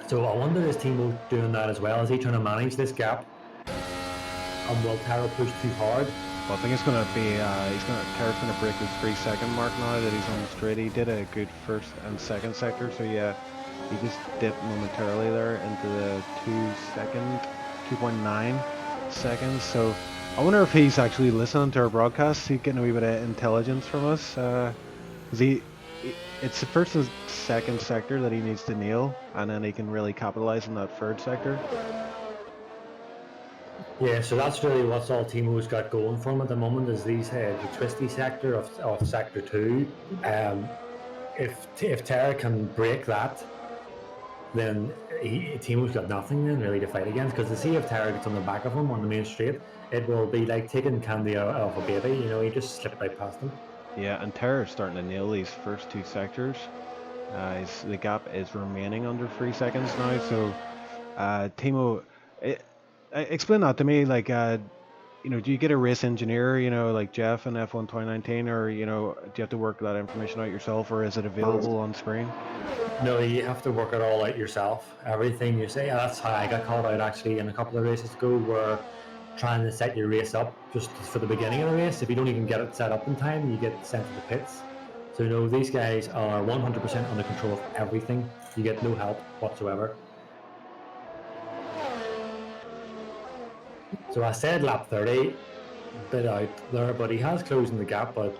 So I wonder, is Thimo doing that as well? Is he trying to manage this gap? And will Terra push too hard? Well, I think it's going to be, Terra's going to break his 3 second mark now that he's on the straight. He did a good first and second sector, so yeah, he just dipped momentarily there into the 2.9 seconds. So I wonder if he's actually listening to our broadcast. He's getting a wee bit of intelligence from us, because it's the first and second sector that he needs to nail, and then he can really capitalize on that third sector. Yeah, so that's really what's all Thimo's got going for him at the moment, is these the twisty sector of sector 2. If Terra can break that, then Thimo's got nothing then really to fight against, because to see if Terra gets on the back of him on the main straight, it will be like taking candy off a baby, you know, he just slipped right past him. Yeah, and Terra's starting to nail these first 2 sectors. The gap is remaining under 3 seconds now, so Thimo, explain that to me, like, you know, do you get a race engineer, you know, like Jeff in F1 2019, or, you know, do you have to work that information out yourself, or is it available on screen? No, you have to work it all out yourself. Everything you say, that's how I got called out actually in a couple of races ago, where trying to set your race up just for the beginning of the race. If you don't even get it set up in time, you get sent to the pits. So, you know, these guys are 100% under control of everything. You get no help whatsoever. So I said lap 30, bit out there, but he has closing the gap, but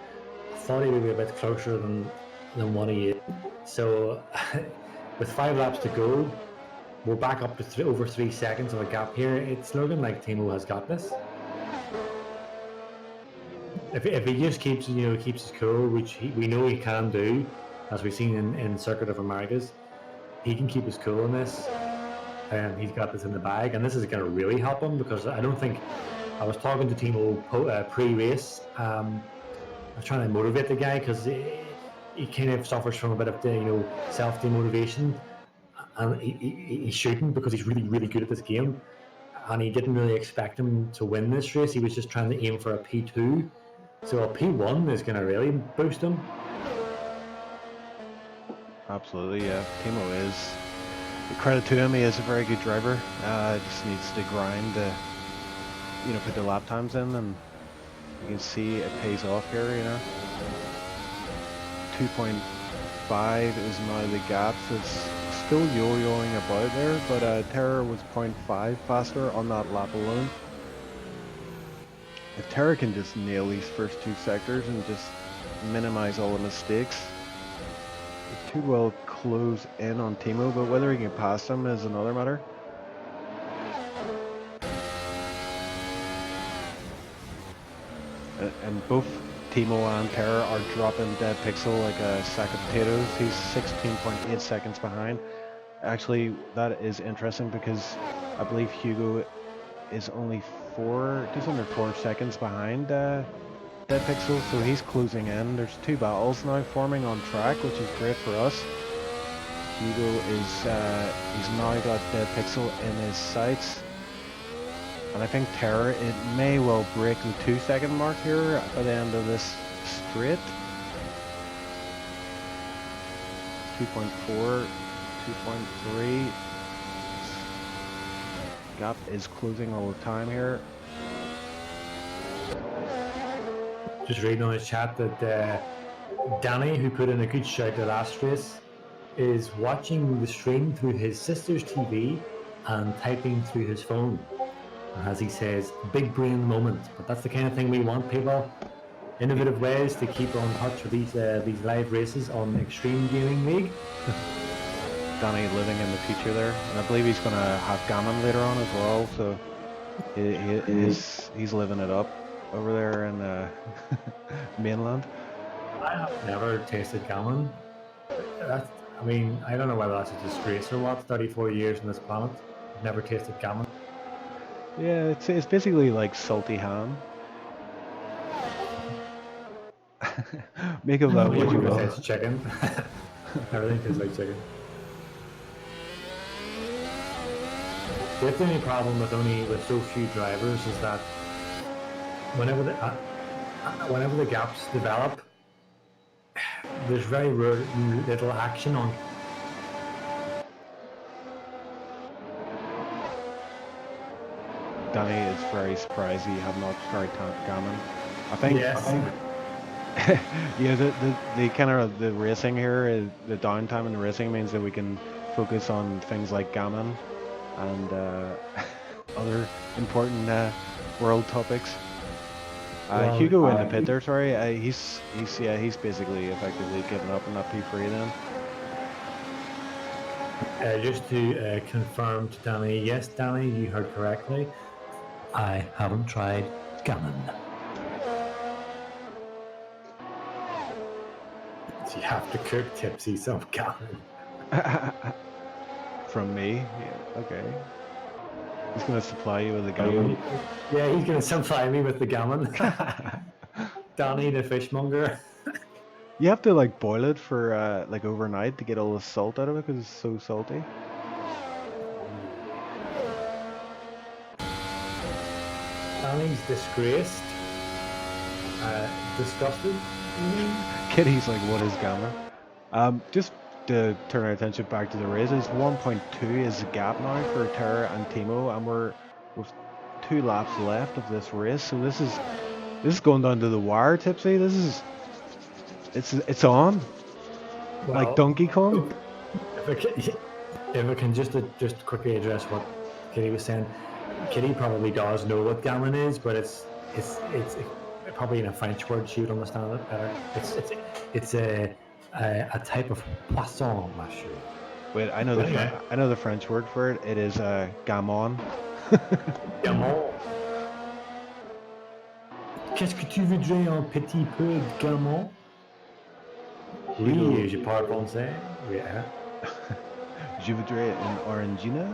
I thought he would be a bit closer than 1:08. So with 5 laps to go, we're back up to over 3 seconds of a gap here. It's looking like Thimo has got this. If he just keeps his cool, which we know he can do, as we've seen in Circuit of Americas, he can keep his cool in this, and he's got this in the bag. And this is going to really help him, because I don't think, I was talking to Thimo pre-race. I was trying to motivate the guy, because he kind of suffers from a bit of self-demotivation, and he shouldn't, because he's really, really good at this game. And he didn't really expect him to win this race. He was just trying to aim for a P2. So a P1 is going to really boost him. Absolutely, yeah. Thimo is, credit to him, he is a very good driver. Just needs to grind to, you know, put the lap times in, and you can see it pays off here, you know. 2.5 is now the gap, so it's still yo-yoing about there, but Terra was 0.5 faster on that lap alone. If Terra can just nail these first 2 sectors and just minimize all the mistakes, it could well close in on Thimo, but whether he can pass him is another matter. And both Thimo and Terra are dropping Dead Pixel like a sack of potatoes. He's 16.8 seconds behind. Actually, that is interesting, because I believe Hugo is only just under 4 seconds behind Dead Pixel, so he's closing in. There's 2 battles now forming on track, which is great for us. Hugo is, he's now got Dead Pixel in his sights. And I think Terror, it may well break the 2-second mark here by the end of this straight. 2.4, 2.3. Gap is closing all the time here. Just reading on his chat that Danny, who put in a good shout the last race, is watching the stream through his sister's TV and typing through his phone. And as he says, big brain moment. But that's the kind of thing we want, people. Innovative ways to keep on touch with these live races on Extreme Gaming League. Danny living in the future there, and I believe he's going to have gammon later on as well. So he's living it up over there in mainland. I have never tasted gammon. I mean, I don't know whether that's a disgrace or what. 34 years on this planet, I've never tasted gammon. Yeah, it's basically like salty ham. Make of that what you will. It's chicken. Everything tastes like chicken. The only problem with so few drivers is that whenever the gaps develop, there's very little action on. Danny is very surprised he have not tried gammon. I think. Yes. Yeah, the kind of the racing here, the downtime in the racing means that we can focus on things like gammon and other important world topics. Hugo in the pit there, sorry. He's basically effectively giving up on that P3 then. Just to confirm to Danny, yes, Danny, you heard correctly. I haven't tried gammon. You have to cook Tipsy some gammon. From me? Yeah, okay. He's going to supply you with the gammon. Yeah, he's going to supply me with the gammon. Danny the fishmonger. You have to like boil it for like overnight to get all the salt out of it because it's so salty. Danny's disgraced. Disgusted. Kitty's like, what is gammon? Just to turn our attention back to the races, 1.2 is the gap now for Terra and Thimo, and we're with 2 laps left of this race. So this is going down to the wire, Tipsy. It's on. Well, like Donkey Kong. If I can just quickly address what Kitty was saying. Kitty probably does know what gammon is, but it's probably in a French word she would understand it better. It's a type of poisson, monsieur. Wait, I know the French word for it. It is gammon. Gammon. Qu'est-ce que tu voudrais un petit peu de gammon? Oui, je parle français. Yeah. Je voudrais une orangina,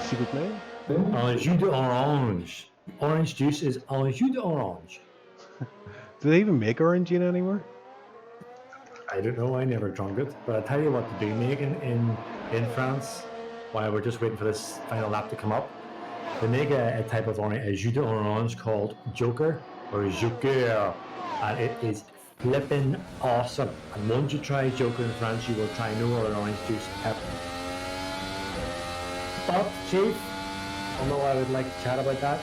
s'il vous plaît. Un jus d'orange. Orange juice is un jus d'orange. Do they even make orangina anymore? I don't know. I never drunk it, but I'll tell you what they do make in France. While we're just waiting for this final lap to come up, they make a type of orange, a jus d'orange called Joker or Joker, and it is flipping awesome. And once you try Joker in France, you will try no other orange juice ever. But Chief, although I would like to chat about that,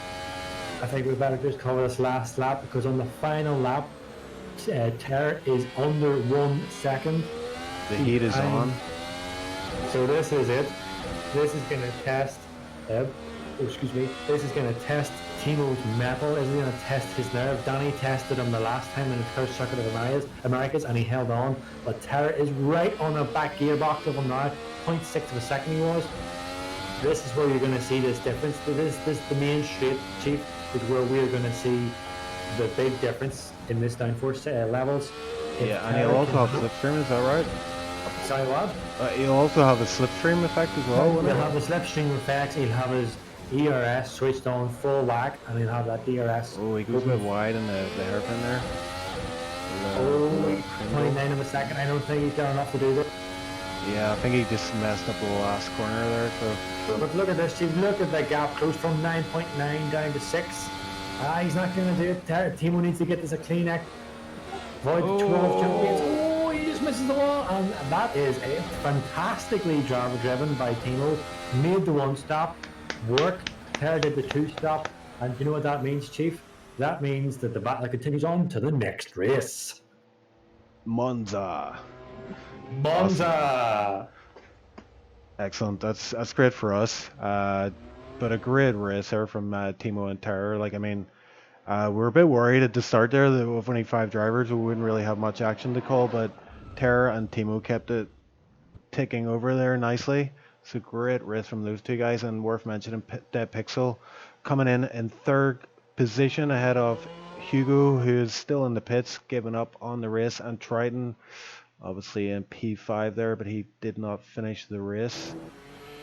I think we better just cover this last lap, because on the final lap, Terra is under 1 second. The heat is on. So this is it. This is going to test. This is going to test Thimo's metal. This is going to test his nerve. Danny tested him the last time in the first circuit of Americas, and he held on. But Terra is right on the back gearbox of him now. 0.6 of a second he was. This is where you're going to see this difference. This the main straight, Chief, is where we're going to see the big difference in this downforce levels. Yeah, and he'll also have slipstream, is that right? Sorry, what? He'll also have a slipstream effect as well. He'll have the slipstream effects. He'll have his ERS switched on full whack, and he'll have that DRS. Oh, he goes a bit wide in the hairpin there. 29 of a second. I don't think he's got enough to do this. Yeah, I think he just messed up the last corner there. So But look at this, Chief. Look at that gap close from 9.9 down to 6. He's not going to do it. Thimo needs to get this a clean act. Avoid the 12 champions. Oh, he just misses the wall. And that is a fantastically driven by Thimo. Made the one stop work. Terra did the two stop. And you know what that means, Chief? That means that the battle continues on to the next race. Monza. Monza! Excellent. That's great for us. But a great race there from Thimo and Terra. Like, I mean, we were a bit worried at the start there that with only 5 drivers, we wouldn't really have much action to call. But Terra and Thimo kept it ticking over there nicely. It's a great race from those two guys, and worth mentioning Dead Pixel coming in third position ahead of Hugo, who is still in the pits, giving up on the race, and Triton, obviously in P5 there, but he did not finish the race.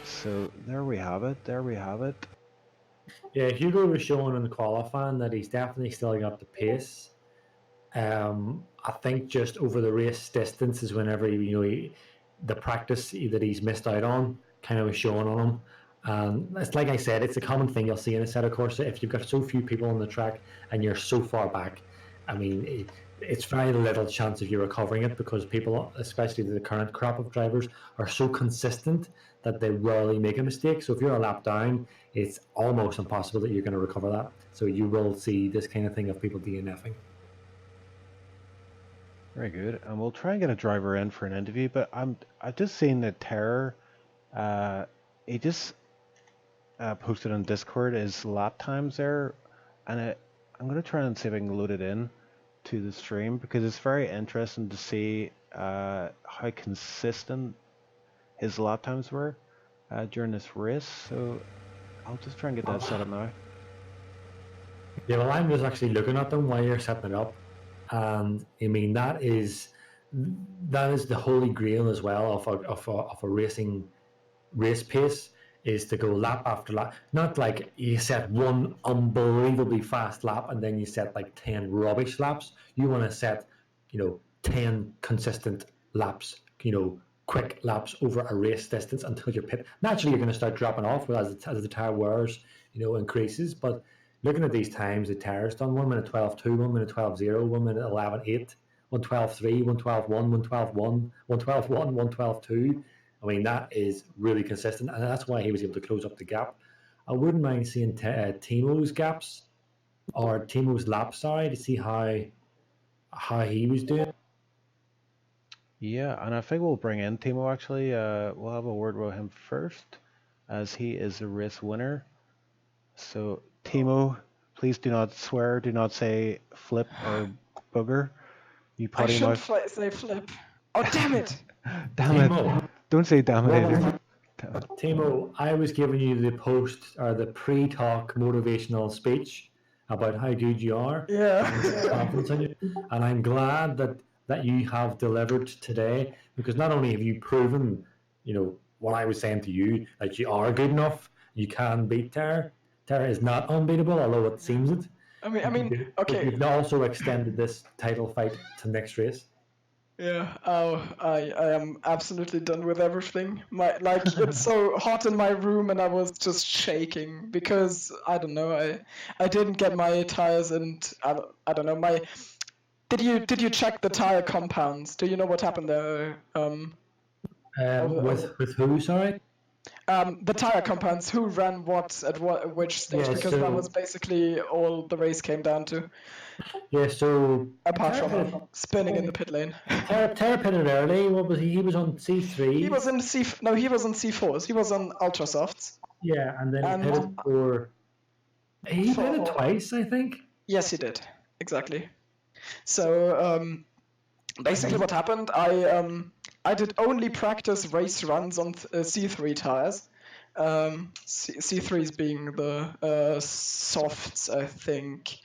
So there we have it. There we have it. Yeah, Hugo was showing in the qualifying that he's definitely still got the pace. I think just over the race distance is whenever the practice that he's missed out on kind of was showing on him. And it's like I said, it's a common thing you'll see in Assetto Corsa. If you've got so few people on the track and you're so far back, I mean, it's very little chance of you recovering it because people, especially the current crop of drivers, are so consistent that they rarely make a mistake. So if you're a lap down, it's almost impossible that you're going to recover that. So you will see this kind of thing of people DNFing. Very good. And we'll try and get a driver in for an interview, but I've just seen that Terror, he just posted on Discord his lap times there, and I'm gonna try and see if I can load it in to the stream because it's very interesting to see how consistent his lap times were during this race. So I'll just try and get that set up now. Yeah, well, I'm just actually looking at them while you're setting it up, and I mean that is the holy grail as well of a racing race pace is to go lap after lap. Not like you set one unbelievably fast lap and then you set like 10 rubbish laps. You want to set 10 consistent laps, quick laps over a race distance until you're pit. Naturally, you're going to start dropping off as the tire wears, increases. But looking at these times, the tire's done 1 minute 12.2, 1 minute 12.0, 1 minute 11.8, 112.3, 112.1, 112.1, 112.1, 112.2. I mean, that is really consistent, and that's why he was able to close up the gap. I wouldn't mind seeing Timo's gaps or Timo's lap side to see how he was doing. Yeah, and I think we'll bring in Thimo actually. We'll have a word with him first, as he is the race winner. So, Thimo, please do not swear, do not say flip or booger. You I potty should mouth. say flip. Oh, damn it! Damn Timo. it. Don't say damn it either. Timo, I was giving you the post or the pre-talk motivational speech about how good you are. Yeah. Confidence in you, and I'm glad that you have delivered today because not only have you proven, what I was saying to you, that you are good enough, you can beat Terra. Terra is not unbeatable, although it seems it. I mean, okay. But you've also extended this title fight to next race. Yeah. Oh, I am absolutely done with everything. It's so hot in my room, and I was just shaking because I don't know. I didn't get my tires, and I don't know my. Did you check the tire compounds? Do you know what happened there? With who? Sorry. The tire compounds. Who ran what at which stage? Yeah, because that was basically all the race came down to. Yeah, so apart from spinning in the pit lane. Terra pitted early. What was he? He was on C3. He was in he was on C4s. He was on ultra softs. Yeah, and then he pitted for. He pitted twice, I think. Yes, he did. Exactly. So basically, what happened? I did only practice race runs on C3 tires. C3s being the softs, I think,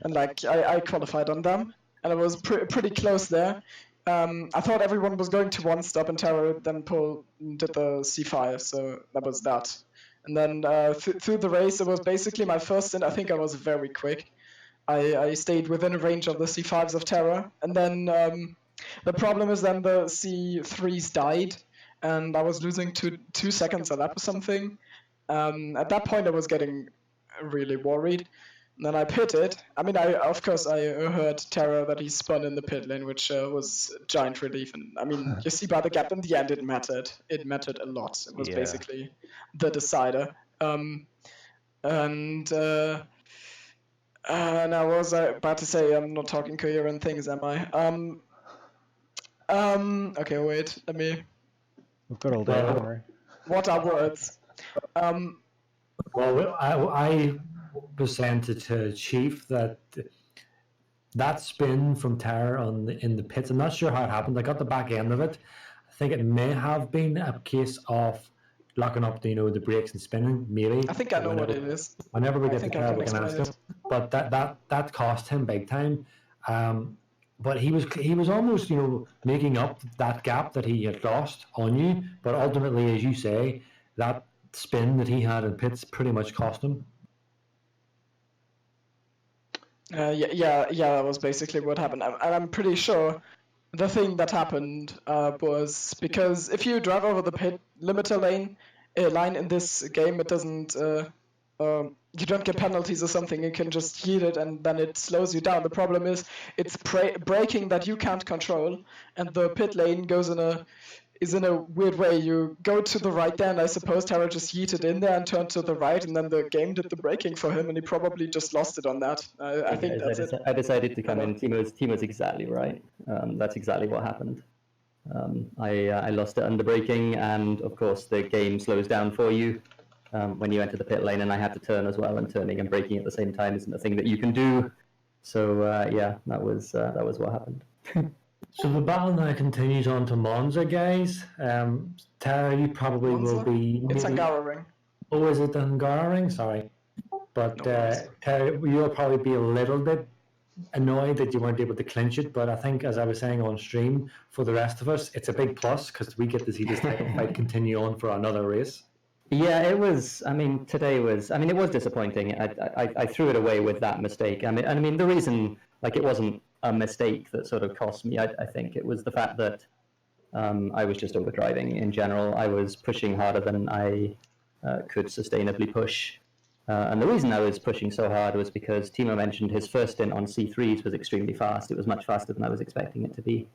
and I qualified on them, and I was pretty close there. I thought everyone was going to one stop, and Terra then did the C5, so that was that. And then through the race, it was basically my first stint. I think I was very quick. I stayed within a range of the C5s of Terra, and then the problem is then the C3s died. and I was losing 2 seconds a lap or something. At that point, I was getting really worried. And then I pitted. I mean, of course I heard Taro that he spun in the pit lane, which was a giant relief. And I mean, you see by the gap in the end, it mattered. It mattered a lot. It was basically the decider. And I was about to say I'm not talking coherent things, am I? Okay, wait. Let me. We've got all day, don't worry. What are words? Well, I was saying to Chief that spin from Tara in the pits, I'm not sure how it happened. I got the back end of it. I think it may have been a case of locking up the brakes and spinning, maybe. I think I know what it is. Whenever we get the car, we can explain ask it. him. But that cost him big time. But he was almost making up that gap that he had lost on you. But ultimately, as you say, that spin that he had in pits pretty much cost him. Yeah, that was basically what happened. I'm pretty sure the thing that happened was because if you drive over the pit limiter line in this game, it doesn't. You don't get penalties or something. You can just heat it, and then it slows you down. The problem is it's braking that you can't control, and the pit lane is in a weird way. You go to the right there, and I suppose Tara just yeeted in there and turned to the right, and then the game did the braking for him, and he probably just lost it on that. I think that's it. I decided to come in. Timo's exactly right. That's exactly what happened. I lost it under braking, and of course the game slows down for you when you enter the pit lane, and I had to turn as well, and turning and braking at the same time isn't a thing that you can do. So yeah, that was what happened. So the battle now continues on to Monza, guys. Tara, you probably Monza? will be... It's Hungaroring. Oh, is it the Hungaroring? Sorry. But Tara, you'll probably be a little bit annoyed that you weren't able to clinch it, but I think, as I was saying on stream, for the rest of us, it's a big plus because we get to see this title fight continue on for another race. Yeah, it was. I mean, today was. I mean, it was disappointing. I threw it away with that mistake. I mean, the reason, like, it wasn't a mistake that sort of cost me. I think it was the fact that I was just overdriving in general. I was pushing harder than I could sustainably push. And the reason I was pushing so hard was because Thimo mentioned his first stint on C3s was extremely fast. It was much faster than I was expecting it to be.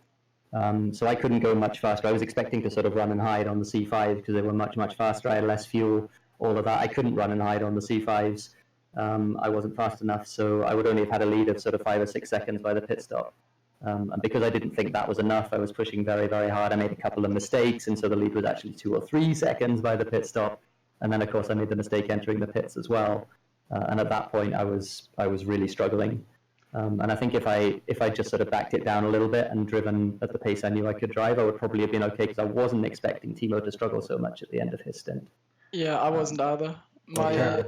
So I couldn't go much faster. I was expecting to sort of run and hide on the C5 because they were much, much faster. I had less fuel, all of that. I couldn't run and hide on the C5s. I wasn't fast enough, so I would only have had a lead of sort of 5 or 6 seconds by the pit stop. And because I didn't think that was enough, I was pushing very, very hard. I made a couple of mistakes, and so the lead was actually 2 or 3 seconds by the pit stop. And then, of course, I made the mistake entering the pits as well. And at that point, I was really struggling. And I think if I just sort of backed it down a little bit and driven at the pace I knew I could drive, I would probably have been okay because I wasn't expecting Thimo to struggle so much at the end of his stint. Yeah, I wasn't either.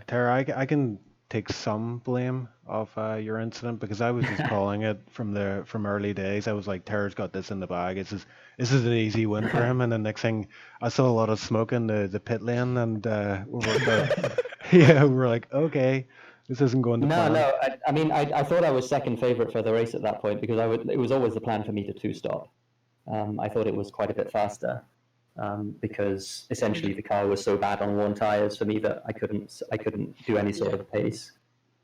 Tara, I can take some blame of your incident because I was just calling it from early days. I was like, Tara's got this in the bag. This is an easy win for him. And the next thing, I saw a lot of smoke in the pit lane, and we were like, okay. This isn't going to plan. No. I mean, I thought I was second favourite for the race at that point because it was always the plan for me to two-stop. I thought it was quite a bit faster because essentially the car was so bad on worn tyres for me that I couldn't do any sort of pace.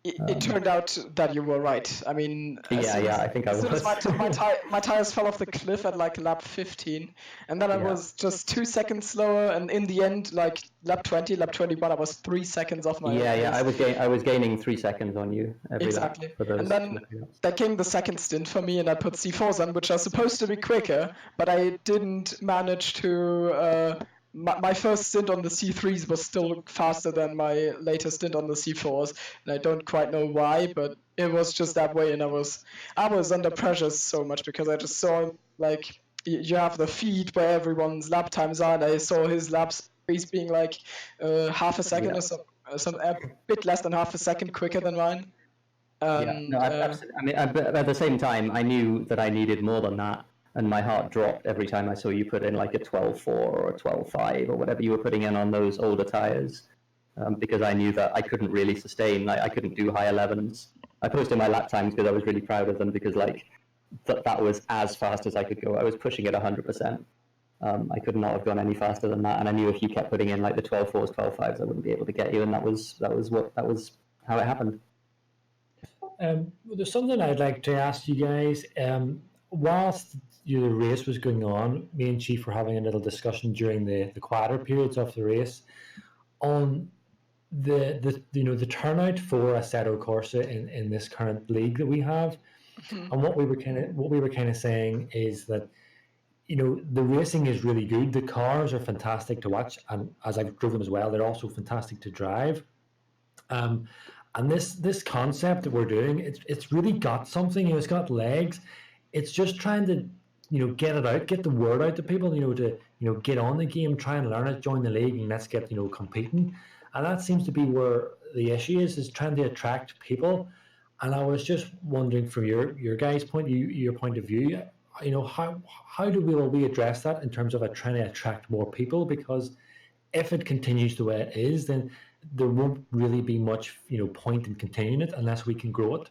It turned out that you were right. I mean, I think I was. As soon as my tires fell off the cliff at like lap 15, and then I was just 2 seconds slower, and in the end, like lap 20, lap 21, I was 3 seconds off my pace. I was gaining 3 seconds on you every lap. Exactly. And then there came the second stint for me, and I put C4s on, which are supposed to be quicker, but I didn't manage to. My first stint on the C3s was still faster than my latest stint on the C4s, and I don't quite know why, but it was just that way, and I was under pressure so much because I just saw, like, you have the feed where everyone's lap times are, and I saw his lap space being like half a second or some a bit less than half a second quicker than mine. Absolutely. I mean, but at the same time, I knew that I needed more than that. And my heart dropped every time I saw you put in like a 12.4 or a 12.5 or whatever you were putting in on those older tires, because I knew that I couldn't really sustain. I couldn't do high 11s. I posted my lap times because I was really proud of them because like that was as fast as I could go. I was pushing it 100%. I could not have gone any faster than that, and I knew if you kept putting in like the 12.4s, 12.5s, I wouldn't be able to get you, and that was how it happened. There's something I'd like to ask you guys. Whilst the race was going on, me and Chief were having a little discussion during the quieter periods of the race on the turnout for Assetto Corsa in this current league that we have. And what we were kind of saying is that the racing is really good. The cars are fantastic to watch, and as I've driven as well, they're also fantastic to drive. And this concept that we're doing, it's really got something. It's got legs. It's just trying to get it out, get the word out to people. To get on the game, try and learn it, join the league, and let's get competing. And that seems to be where the issue is trying to attract people. And I was just wondering, from your guys' your point of view, how do we address that in terms of trying to attract more people? Because if it continues the way it is, then there won't really be much point in continuing it unless we can grow it.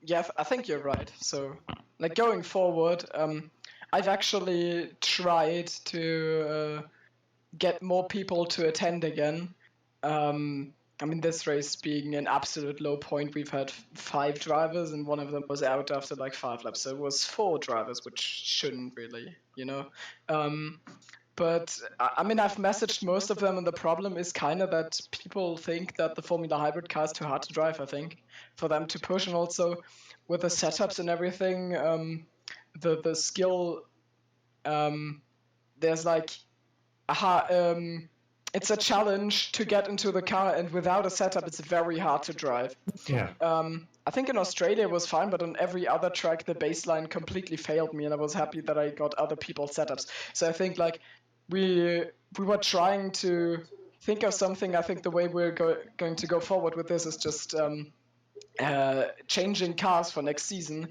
Yeah, I think you're right. So, like, going forward, I've actually tried to get more people to attend again. I mean, this race being an absolute low point, we've had 5 drivers, and one of them was out after like 5 laps. So it was 4 drivers, which shouldn't really, But I mean, I've messaged most of them, and the problem is kind of that people think that the Formula Hybrid car is too hard to drive, I think, for them to push. And also with the setups and everything, the skill, there's like, it's a challenge to get into the car, and without a setup, it's very hard to drive. Yeah. I think in Australia it was fine, but on every other track, the baseline completely failed me, and I was happy that I got other people's setups. So I think like we were trying to think of something. I think the way we're going to go forward with this is just changing cars for next season.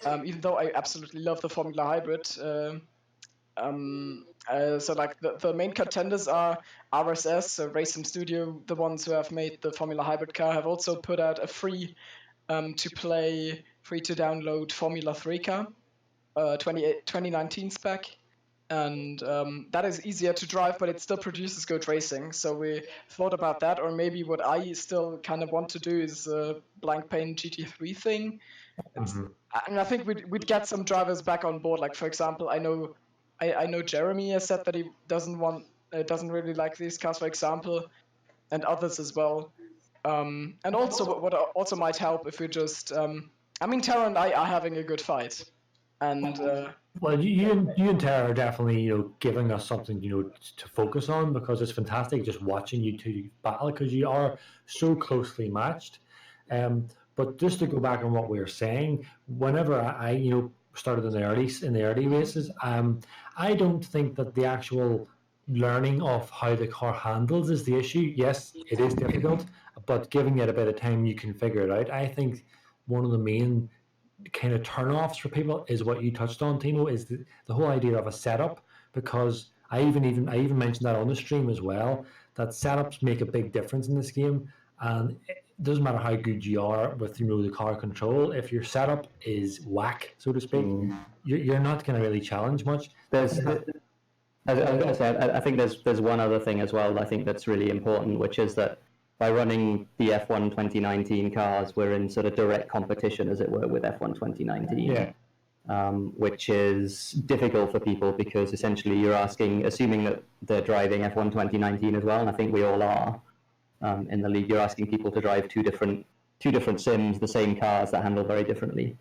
Even though I absolutely love the Formula Hybrid. So like the main contenders are RSS, so Racing Studio, the ones who have made the Formula Hybrid car, have also put out a free to download Formula 3 car, 2019 spec, and that is easier to drive, but it still produces good racing. So we thought about that, or maybe what I still kind of want to do is a blank paint GT3 thing. And I think we'd get some drivers back on board. Like, for example, I know Jeremy has said that he doesn't really like these cars, for example, and others as well. And also, what also might help if we just, I mean, Tara and I are having a good fight, and well, you and Tara are definitely giving us something to focus on, because it's fantastic just watching you two battle, because you are so closely matched. But just to go back on what we were saying, whenever I started in the early races, I don't think that the actual learning of how the car handles is the issue. Yes, it is difficult, but giving it a bit of time, you can figure it out. I think one of the main kind of turn-offs for people is what you touched on, Timo, is the whole idea of a setup, because I even mentioned that on the stream as well, that setups make a big difference in this game, and it doesn't matter how good you are with the car control. If your setup is whack, so to speak, you're not going to really challenge much. As I was going to say, I think there's one other thing as well I think that's really important, which is that by running the F1 2019 cars, we're in sort of direct competition, as it were, with F1 2019. Yeah. Which is difficult for people, because essentially you're assuming that they're driving F1 2019 as well, and I think we all are in the league. You're asking people to drive two different sims, the same cars that handle very differently.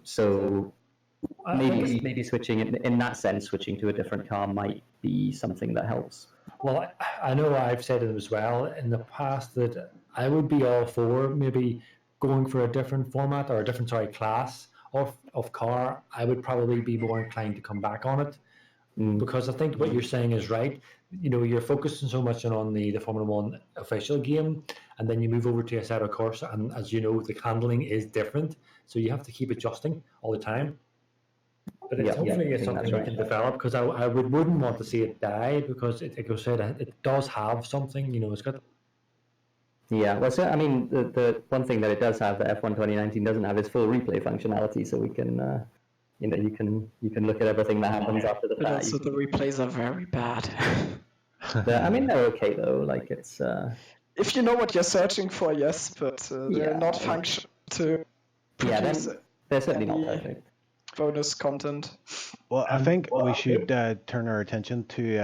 So maybe switching in that sense, switching to a different car might be something that helps. Well, I know I've said it as well in the past that I would be all for maybe going for a different format or a different class of car. I would probably be more inclined to come back on it, because I think what you're saying is right. You're focusing so much on the Formula 1 official game, and then you move over to Assetto Corsa, and as you know, the handling is different, so you have to keep adjusting all the time. But hopefully it's something we can develop, because I wouldn't want to see it die, because it does have something, it's got. Yeah, well, so I mean, the one thing that it does have that F1 2019 doesn't have is full replay functionality, so we can you can look at everything that happens after the But fact. also the replays are very bad. I mean, they're okay though. Like it's If you know what you're searching for, yes, but they're Yeah. not functional to yeah, produce they're certainly not any perfect. bonus content. Well, I think we should turn our attention to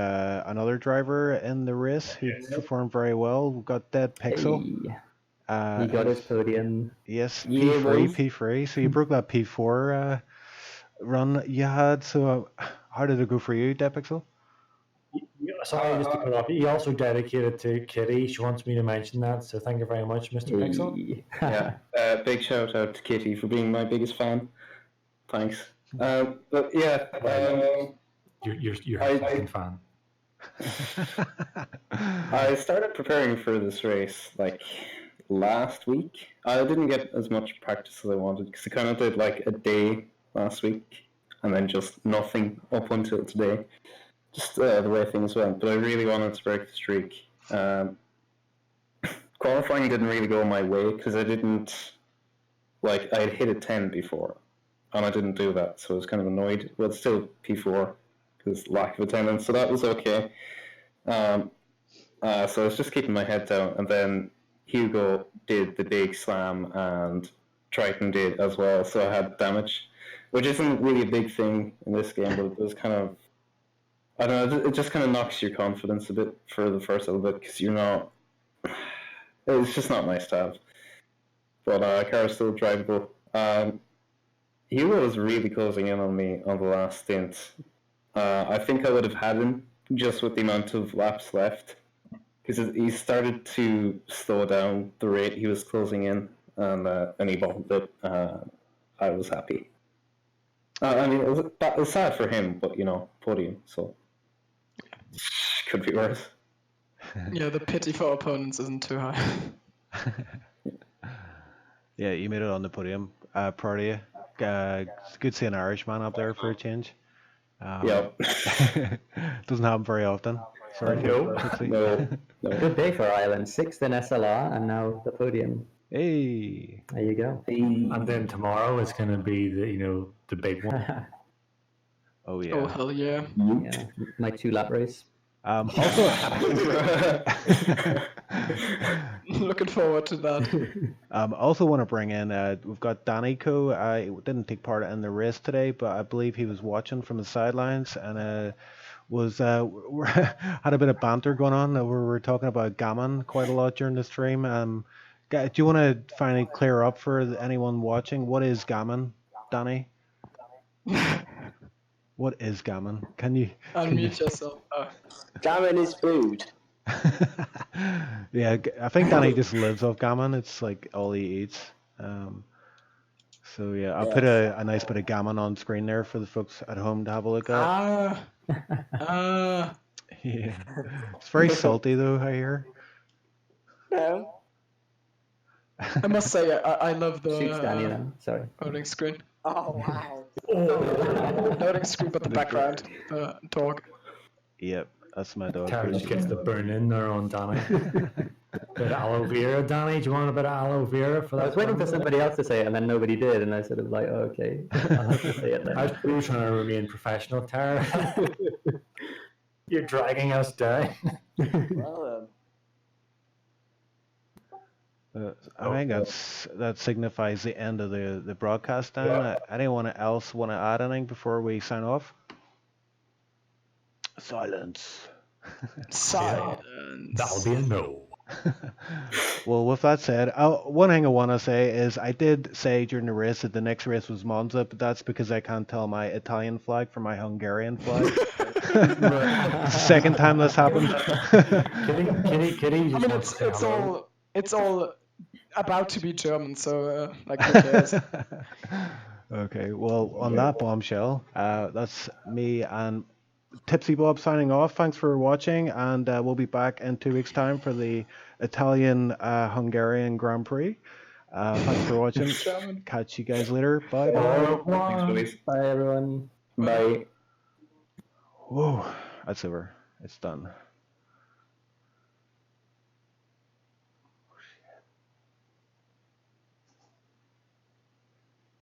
another driver in the race who performed very well. We've got Dead Pixel. Hey, he got his podium. Yes, Yeah, P3, boys. P3. So you broke that P4 run you had. So how did it go for you, Dead Pixel? Sorry, just to cut off. He also dedicated to Kitty. She wants me to mention that, so thank you very much, Mr. Pixel. Hey. Yeah, big shout out to Kitty for being my biggest fan. Thanks. But yeah, You're I- a fucking fan. I started preparing for this race like last week. I didn't get as much practice as I wanted because I kind of did like a day last week and then just nothing up until today. Just the way things went. But I really wanted to break the streak. Qualifying didn't really go my way because I didn't like I had hit a 10 before and I didn't do that, so I was kind of annoyed. But still P4 because lack of attendance, so that was okay. So I was just keeping my head down, and then Hugo did the big slam, and Triton did as well. So I had damage, which isn't really a big thing in this game, but it was kind of, I don't know, it just kind of knocks your confidence a bit for the first little bit because you're not. It's just not nice to have. But car is still drivable. Hugo was really closing in on me on the last stint. I think I would have had him just with the amount of laps left, because he started to slow down the rate he was closing in, and he bottled it. I was happy. I mean, it was sad for him, but podium, so could be worse. Yeah, the pity for opponents isn't too high. Yeah, you made it on the podium. Proud of you. It's good to see an Irishman up there for a change. Yep. Doesn't happen very often. Sorry, No. Tipsy. No. Good day for Ireland. 6th in SLR and now the podium. Hey. There you go. And then tomorrow is going to be the big one. Oh yeah. Oh hell yeah! Yeah, my 2-lap race. Also, Looking forward to that. also want to bring in. We've got Danny Co. Didn't take part in the race today, but I believe he was watching from the sidelines and was had a bit of banter going on. We were talking about gammon quite a lot during the stream. Do you want to finally clear up for anyone watching? What is gammon, Danny? What is gammon? Can you Unmute yourself. Gammon is food. Yeah, I think Danny just lives off gammon. It's like all he eats. So yeah, I'll put a nice bit of gammon on screen there for the folks at home to have a look at. Yeah, it's very salty though, I hear. No. I must say, I love Suits Danny the then. Sorry. loading screen. Oh wow. Loading screen, but the background, the dog. Yep, that's my dog. Tara just gets the burn in there on Danny. Bit of aloe vera, Danny. Do you want a bit of aloe vera for that? I was waiting for somebody else to say it and then nobody did, and I sort of like, oh, okay, I'll have to say it then. I was trying to remain professional, Tara. You're dragging us down. Well I think that signifies the end of the broadcast. Now, anyone else want to add anything before we sign off? Silence. Silence. That'll be a no. Well, with that said, one thing I want to say is I did say during the race that the next race was Monza, but that's because I can't tell my Italian flag from my Hungarian flag. Second time this happened. Kitty. I mean, it's all about to be German, so like who cares? Okay, well, on that bombshell, that's me and TipsyBob signing off. Thanks for watching, and we'll be back in 2 weeks' time for the Italian-Hungarian Grand Prix. Thanks for watching. Catch you guys later. Bye. Thanks, Louise. Bye, everyone. Bye. Whoa, that's over. It's done.